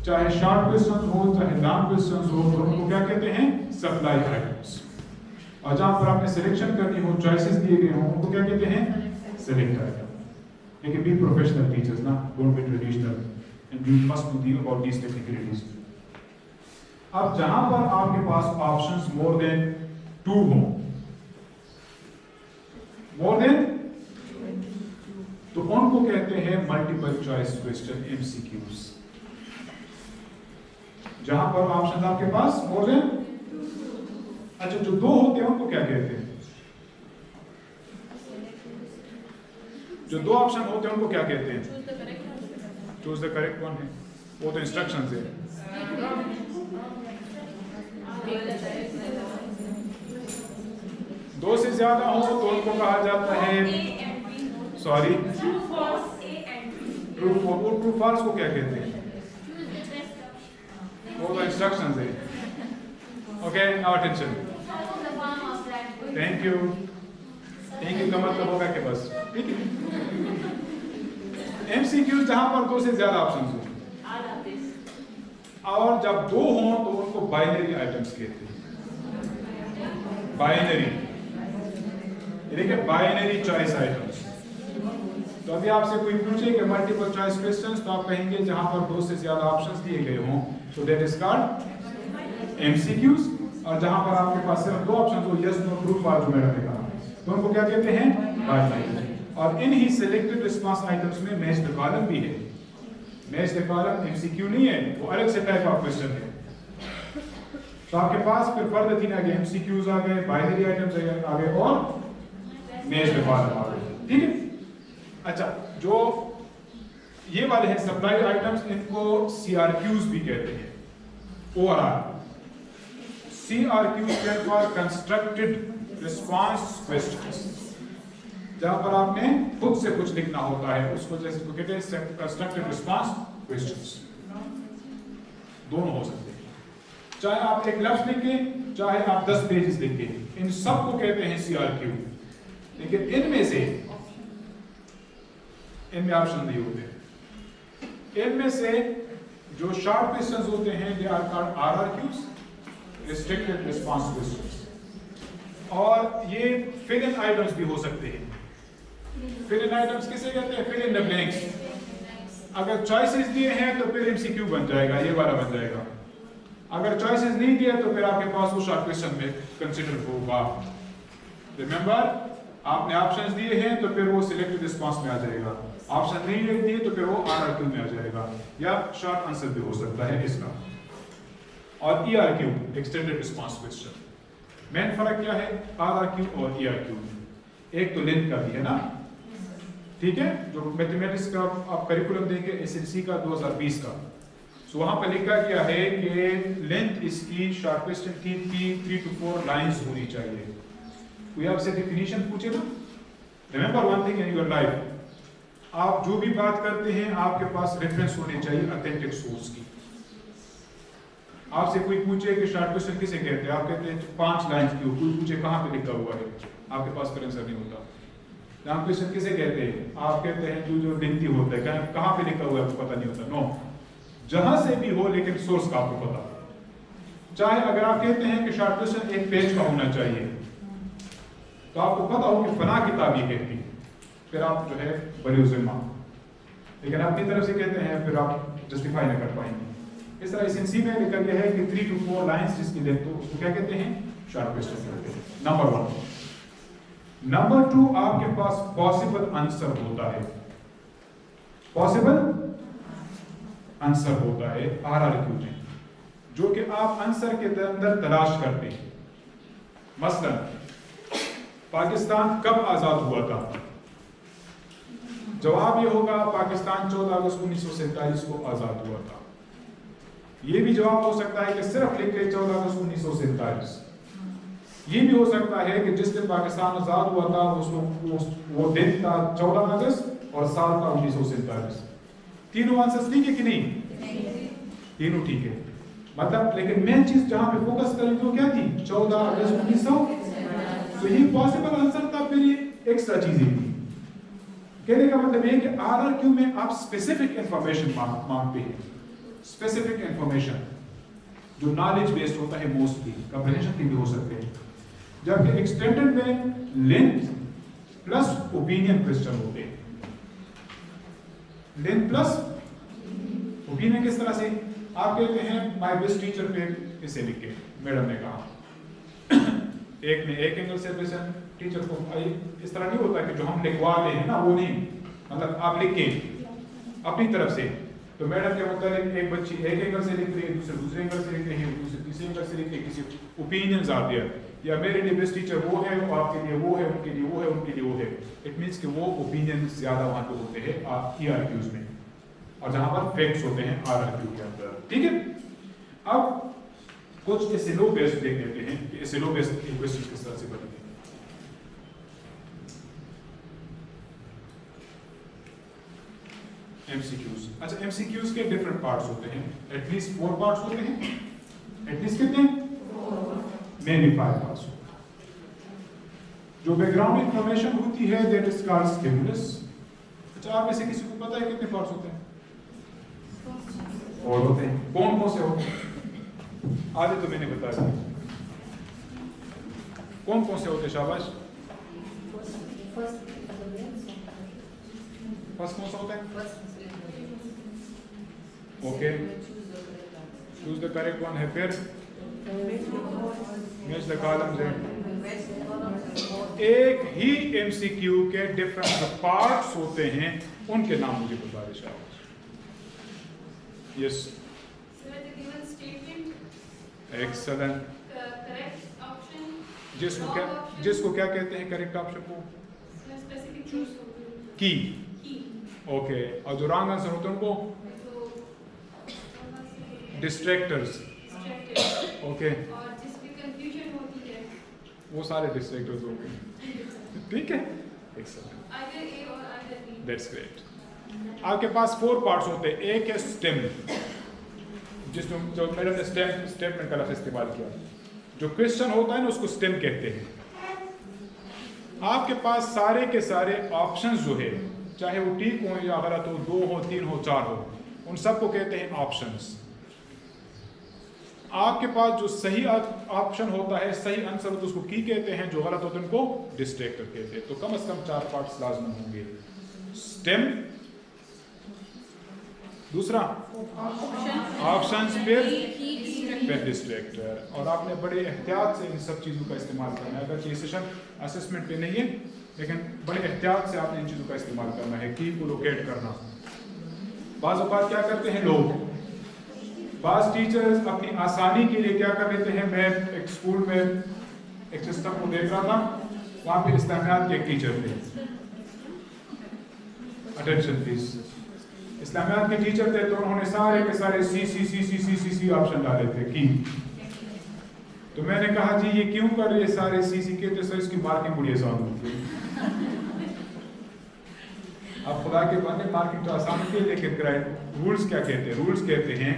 चाहे शॉर्ट क्वेश्चन हो चाहे लॉन्ग क्वेश्चन हो, तो उनको क्या कहते हैं? Supply items. और जहां पर आपने सिलेक्शन करनी हो, चॉइसेस दिए गए हों, उनको क्या कहते हैं? Select item. लेकिन बी प्रोफेशनल टीचर्स ना, don't be traditional and you must know deal about these technicalities. अब जहां पर आपके पास ऑप्शंस मोर देन 2 हो, मोर देन, तो उनको कहते हैं मल्टीपल चॉइस क्वेश्चन, MCQs। जहां पर ऑप्शन आपके पास मोर देन, अच्छा जो 2 होते हैं उनको क्या कहते हैं? जो 2 ऑप्शन होते हैं उनको क्या कहते हैं? चूज द करेक्ट वन है, वो तो इंस्ट्रक्शंस है। 2 से ज्यादा हो तो उनको कहा जाता है, सॉरी, ट्रू फॉल्स को क्या कहते हैं? वो तो इंस्ट्रक्शंस है। Okay, now attention. The farm was that good. Thank you. Thank you का मतलब होगा कि बस ठीक है। MCQ जहां पर 2 से ज्यादा ऑप्शंस हो और जब 2 हों तो उनको बाइनरी आइटम्स कहते हैं। बाइनरी यानी कि बाइनरी चॉइस आइटम्स। तो अभी आपसे कोई पूछे कि मल्टीपल चॉइस क्वेश्चंस तो आप कहेंगे जहां पर 2 से ज्यादा ऑप्शंस दिए गए हों तो दैट इज कॉल्ड MCQs। और जहां पर आपके पास सिर्फ 2 ऑप्शंस हो यस नो ट्रू फॉल्स जो मैंने कहा तो उनको क्या कहते हैं बाइनरी। और इन ही सिलेक्टेड रिस्पांस आइटम्स में मैच द कॉलम भी है। मैच द कॉलम MCQ नहीं है, वो अलग से टाइप ऑफ क्वेश्चन है। तो आपके पास फिर फर्दर 3 आ गए, MCQs आ गए, बाइनरी आइटम्स आ गए और मैच द कॉलम आ गए। ठीक है। अच्छा, जो ये वाले हैं सप्लाई आइटम्स इनको CRQs भी कहते हैं। ORR CRQ stand for constructed response questions. जहां पर आपने खुद से कुछ लिखना होता है उसको जैसे तो कहते हैं कंस्ट्रक्टेड रिस्पांस क्वेश्चंस। दोनों हो सकते हैं, चाहे आप एक लफ्ज लिखें चाहे आप 10 पेजेस लिखें, इन सबको कहते हैं CRQ। लेकिन इनमें ऑप्शन नहीं होते। इनमें से जो शॉर्ट क्वेश्चंस होते हैं they are called RRQs, restricted response questions. और ये फिल इन आइटम्स भी हो सकते हैं। फिल इन आइटम्स किसे कहते हैं? Fill in the blanks. अगर चॉइसेस दिए हैं तो फिर MCQ बन जाएगा, ये वाला बन जाएगा। अगर चॉइसेस नहीं दिए तो फिर आपके पास वो शॉर्ट क्वेश्चन में कंसीडर होगा। रिमेंबर, आपने ऑप्शंस दिए हैं तो फिर वो सिलेक्टेड रिस्पांस में आ जाएगा, ऑप्शन नहीं दिए तो फिर वो RRQ में आ जाएगा, या शॉर्ट आंसर भी हो सकता है इसका। और ERQ extended response question. Main फर्क क्या है RRQ और ERQ में? एक तो लेंथ का भी है ना, ठीक है, जो मैथमेटिक्स का आप करिकुलम देंगे SSC का 2020 का, सो वहां पर लिखा गया है कि लेंथ इसकी शॉर्ट क्वेश्चन की 3 to 4 लाइंस होनी चाहिए। कोई आपसे डेफिनेशन पूछे ना, remember one thing in your life, आप जो भी बात करते हैं आपके पास रेफरेंस होने चाहिए ऑथेंटिक सोर्स की। आपसे कोई पूछे कि शॉर्ट क्वेश्चन किसे कहते हैं, आप कहते हैं 5 लाइंस की हो, कोई पूछे कहां पे लिखा हुआ है, आपके पास फिर आंसर नहीं होता। लॉन्ग क्वेश्चन किसे कहते हैं, आप कहते हैं जो लेंथी होता है, कहां पे लिखा हुआ है आपको पता नहीं होता। नो, जहां से भी हो लेकिन सोर्स का आपको पता। चाहे अगर आप कहते हैं कि शॉर्ट क्वेश्चन 1 पेज का होना चाहिए तो आपको पता हो कि फला किताब ये कहती है, फिर आप जो है बड़े जिम्मा, लेकिन अपनी तरफ से कहते हैं फिर आप जस्टिफाई नहीं कर पाएंगे। इस तरह एसएनसी में लिखा गया है कि 3 to 4 लाइंस जिसकी लेंथ हो उसको क्या कहते हैं, शॉर्ट क्वेश्चन कहते हैं। नंबर 1। नंबर 2, आपके पास पॉसिबल आंसर होता है। पॉसिबल आंसर होता है RRQ में, जो कि आप आंसर के अंदर तलाश करते हैं। मसलन पाकिस्तान कब आजाद हुआ था? जवाब ये होगा पाकिस्तान 14 अगस्त 1947 को आजाद हुआ था। ये भी जवाब हो सकता है कि सिर्फ लिख के 14 अगस्त 1947। ये भी हो सकता है कि जिस दिन पाकिस्तान आजाद हुआ था वो दिन था 14 अगस्त और साल था 1947। तीनों आंसर्स ठीक है कि नहीं? तीनों ठीक है। मतलब लेकिन मेन चीज जहां पे फोकस करें तो क्या थी? 14 अगस्त 1900। तो ये पॉसिबल आंसर था, फिर ये एक्स्ट्रा चीजें थी। कहने का मतलब ये कि RRQ में आप स्पेसिफिक इंफॉर्मेशन मांगते हैं, स्पेसिफिक इंफॉर्मेशन जो नॉलेज बेस्ड होता है, मोस्टली कंप्रिहेंशन के भी हो सकते हैं। जबकि एक्सटेंडेड में लेंथ प्लस ओपिनियन क्वेश्चन होते हैं। लेंथ प्लस ओपिनियन किस तरह से? आप कहते हैं माय बेस्ट टीचर पे इसे लिख के मैडम ने कहा, एक ने एक एंगल से क्वेश्चन टीचर को, इस तरह नहीं होता कि जो हम लिखवाते हैं ना वो नहीं, मतलब आप लिख के अपनी तरफ से, तो मैडम के मुताबिक एक बच्ची एक एंगल से लिख रही है, दूसरे एंगल से लिख रही है, दूसरे तीसरे एंगल से लिख रही है, किसी ओपिनियन आ दिया, या मेरे लिए बेस्ट टीचर वो है, वो आपके लिए वो है, उनके लिए वो है, उनके लिए वो है। इट मींस कि वो ओपिनियन ज्यादा वहां पे होते हैं ERQs में, और जहां पर फैक्ट्स होते हैं RRQ के अंदर। ठीक है, अब कुछ SLO बेस्ड देख लेते हैं कि SLO बेस्ड क्वेश्चन किस तरह से बनेंगे। MCQs, अच्छा MCQs के डिफरेंट पार्ट्स होते हैं, एटलीस्ट 4 पार्ट्स होते हैं। एटलीस्ट कितने? mainly 5 parts. जो बैकग्राउंड इंफॉर्मेशन होती है दैट इज कॉल्ड स्टिमुलस। अच्छा, आप में से किसी को पता है कितने पार्ट्स होते हैं? और होते हैं, कौन कौन से होते हैं? आधे तो मैंने बता दिया। कौन कौन से होते हैं? शाबाश। फर्स्ट कौन सा होता है? Okay, choose the correct one है। फिर मैच द कॉलम्स है। एक ही एमसीक्यू के डिफरेंट पार्ट्स होते हैं, उनके नाम मुझे बता दे शाबाश। Yes, excellent. जिसको क्या कहते हैं करेक्ट ऑप्शन को? की। ओके, और जो रॉन्ग आंसर होते हैं उनको डिस्ट्रैक्टर्स। ओके, और जिसकी कंफ्यूजन होती है वो सारे डिस्ट्रैक्टर्स हो गए। ठीक है, excellent, either A or either B। That's great. आपके पास 4 पार्ट्स होते हैं। एक है स्टेम, जिसमें जो मैंने स्टेटमेंट का लफ्ज़ इस्तेमाल किया। जो क्वेश्चन होता है ना उसको स्टेम कहते हैं। आपके पास सारे के सारे ऑप्शंस जो है, चाहे वो ठीक हो या गलत हो, 2 हो, 3 हो, 4 हो, उन सबको कहते हैं ऑप्शंस। आपके पास जो सही ऑप्शन होता है, सही आंसर होता है, उसको की कहते हैं। जो गलत होता है उनको डिस्ट्रैक्टर कहते हैं। तो कम से कम 4 पार्ट्स लाजमी होंगे। स्टेम, दूसरा ऑप्शंस, फिर डिस्ट्रैक्टर। और आपने बड़े एहतियात से इन सब चीज़ों का इस्तेमाल करना है। अगर ये सेशन असेसमेंट पे नहीं है, लेकिन बड़े एहतियात से आपने इन चीज़ों का इस्तेमाल करना है। की को लोकेट करना। बाज़ औक़ात क्या करते हैं लोग, बाज़ टीचर्स अपनी आसानी के लिए क्या कर लेते हैं। मैं एक स्कूल में एक सिस्टम को देख रहा था, वहाँ पे इस्लामियात के एक टीचर थे। Attention please. इस्लामियात के टीचर थे, तो उन्होंने सारे के सारे सी ऑप्शन डाले थे की। तो मैंने कहा जी ये क्यों कर रहे सारे सी के? तो सर इसकी मार्किंग बड़ी आसान होती है। अब खुदा के बंदे, मार्किंग तो आसान होती है, लेकिन रूल्स क्या कहते हैं? रूल्स कहते हैं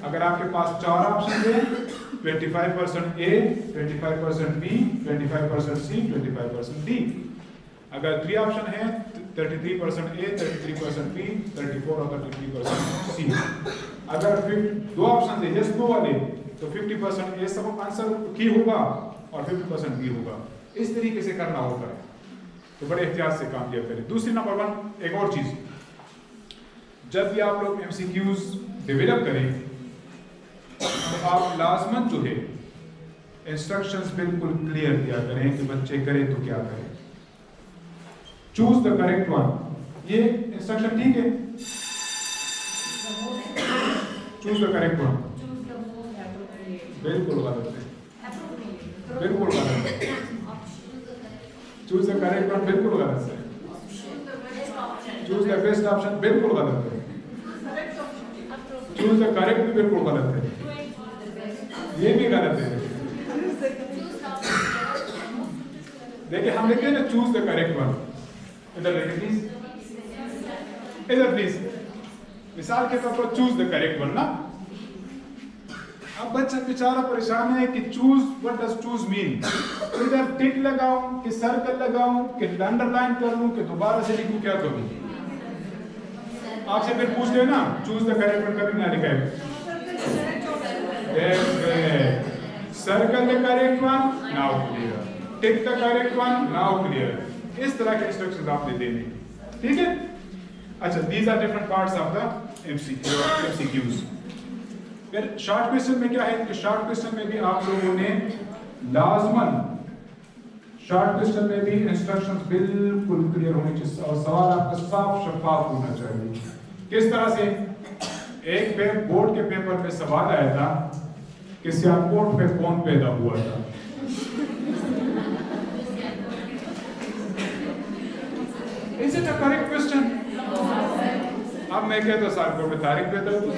अगर आपके पास 4 ऑप्शन है, 25% A, 25% B, 25% C, 25% D। अगर 3 ऑप्शन है, 33% A, 33% B, 34 और 33% C। अगर फिर 2 ऑप्शन है यस नो वाले, तो 50% A सब आंसर की होगा और 50% B होगा। इस तरीके से करना होता है। तो बड़े एहतियात से काम किया करें। दूसरी नंबर 1 एक और चीज, जब भी आप लोग MCQs डेवलप करें तो आप लाजमन जो है इंस्ट्रक्शंस बिल्कुल क्लियर दिया करें कि बच्चे करें तो क्या करें। चूज द करेक्ट वन, ये इंस्ट्रक्शन ठीक है? चूज द करेक्ट वन बिल्कुल गलत है, बिल्कुल गलत है। चूज द करेक्ट वन बिल्कुल गलत है। चूज द बेस्ट ऑप्शन बिल्कुल गलत है। चूज द करेक्ट भी बिल्कुल गलत है, ये भी गलत है। देखिए हम लिखते हैं ना चूज द करेक्ट वन, इधर देखिए प्लीज, इधर प्लीज। मिसाल के तौर पर चूज द करेक्ट वन ना, अब बच्चा बेचारा परेशान है कि choose, what does choose mean? इधर टिक लगाऊं कि सर्कल लगाऊं कि अंडरलाइन करूं कि दोबारा से लिखूं, क्या करूं? आपसे फिर पूछ लेना चूज द करेक्ट वन कभी ना लिखा है। Circle the correct one, now clear. Tick the correct one, now clear. इस तरह के इंस्ट्रक्शंस आपने देने, ठीक है? अच्छा, these are different parts of the MCQs। फिर शॉर्ट क्वेश्चन में क्या है कि शॉर्ट क्वेश्चन में भी आप लोगों ने लाजमन शॉर्ट क्वेश्चन में भी इंस्ट्रक्शंस बिल्कुल क्लियर होने चाहिए और सवाल आपका साफ शफाफ होना चाहिए। किस तरह से? एक बोर्ड के पेपर पे सवाल आया था कि सियालकोट में कौन पैदा हुआ था? Is it a correct question? अब मैं कहता हूं सियालकोट में तारिक पैदा हुआ।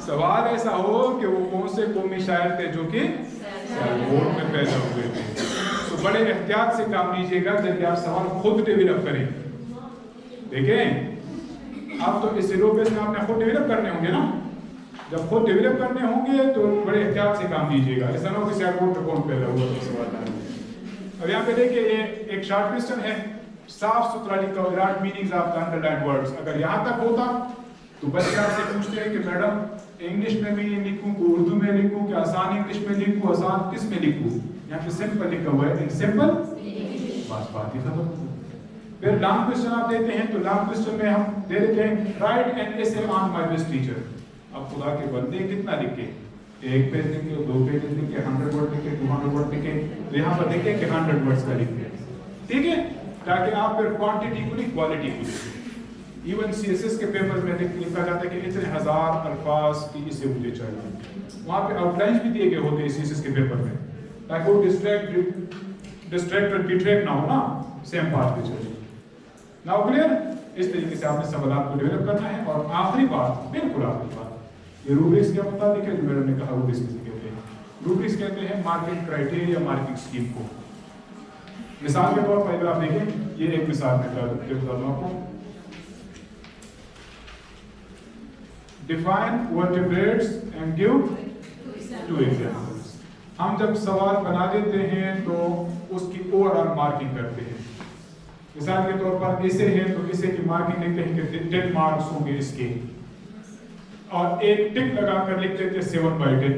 सवाल ऐसा हो कि वो कौन से कौमी शायर थे जो कि सियालकोट में पैदा हुए थे। तो बड़े एहतियात से काम लीजिएगा जब आप सवाल खुद डेवलप करें। देखें, अब तो इस सिलेबस में आपने खुद डेवलप करने होंगे ना, जब खुद डेवलप करने होंगे तो बड़े एहतियात से काम कीजिएगा, ऐसा ना हो कि एयरपोर्ट पे कौन पहला हुआ तो सवाल है। अब यहाँ पे देखिए ये एक शॉर्ट क्वेश्चन है, साफ सुथरा लिखा हुआ without meanings of the underlined words. अगर यहाँ तक होता तो बच्चे आपसे पूछते हैं कि मैडम इंग्लिश में भी लिखूं कि उर्दू में लिखूं कि आसान इंग्लिश में लिखूं, आसान किस में लिखूं? यहाँ पे सिंपल लिखा हुआ है, सिंपल, बस बात ही खत्म। फिर लॉन्ग क्वेश्चन आप देते हैं तो लॉन्ग क्वेश्चन में हम दे देते हैं right an essay on my best teacher. अब खुदा के बंदे कितना लिखे, एक पेज लिखे, 2 पेज लिखे, 100 वर्ड लिखे, 200 वर्ड लिखे, तो यहाँ पर देखें कि 100 वर्ड्स का लिखे, ठीक है, ताकि आप फिर क्वांटिटी को नहीं क्वालिटी को लिखें। इवन सीएसएस के पेपर में लिखा जाता है कि इतने हजार अल्फाज की इसे मुझे चाहिए, वहाँ पे आउटलाइंस भी दिए गए होते हैं सीएसएस के पेपर में, ताकि वो डिस्ट्रैक्ट और डिट्रैक्ट ना हो ना, सेम बात पे चले। Now clear? इस तरीके से आपने सवाल को डेवलप करना है। और आखिरी बात, बिल्कुल आखिरी बात, ये रूब्रिक्स के मुताबिक है जो मैडम ने कहा, रूब्रिक्स किसे कहते हैं? रूब्रिक्स कहते हैं मार्किंग क्राइटेरिया, मार्किंग स्कीम को। मिसाल के तौर पर अगर आप देखें, ये एक मिसाल में बता दूं आपको, define vertebrates and give 2 examples. हम जब सवाल बना देते हैं तो उसकी ओवरऑल मार्किंग करते हैं। मिसाल के तौर पर इसे है तो इसे की मार्किंग लिखते हैं कि 10 मार्क्स होंगे इसके, और एक टिक लगाकर लिख देते हैं 7/10।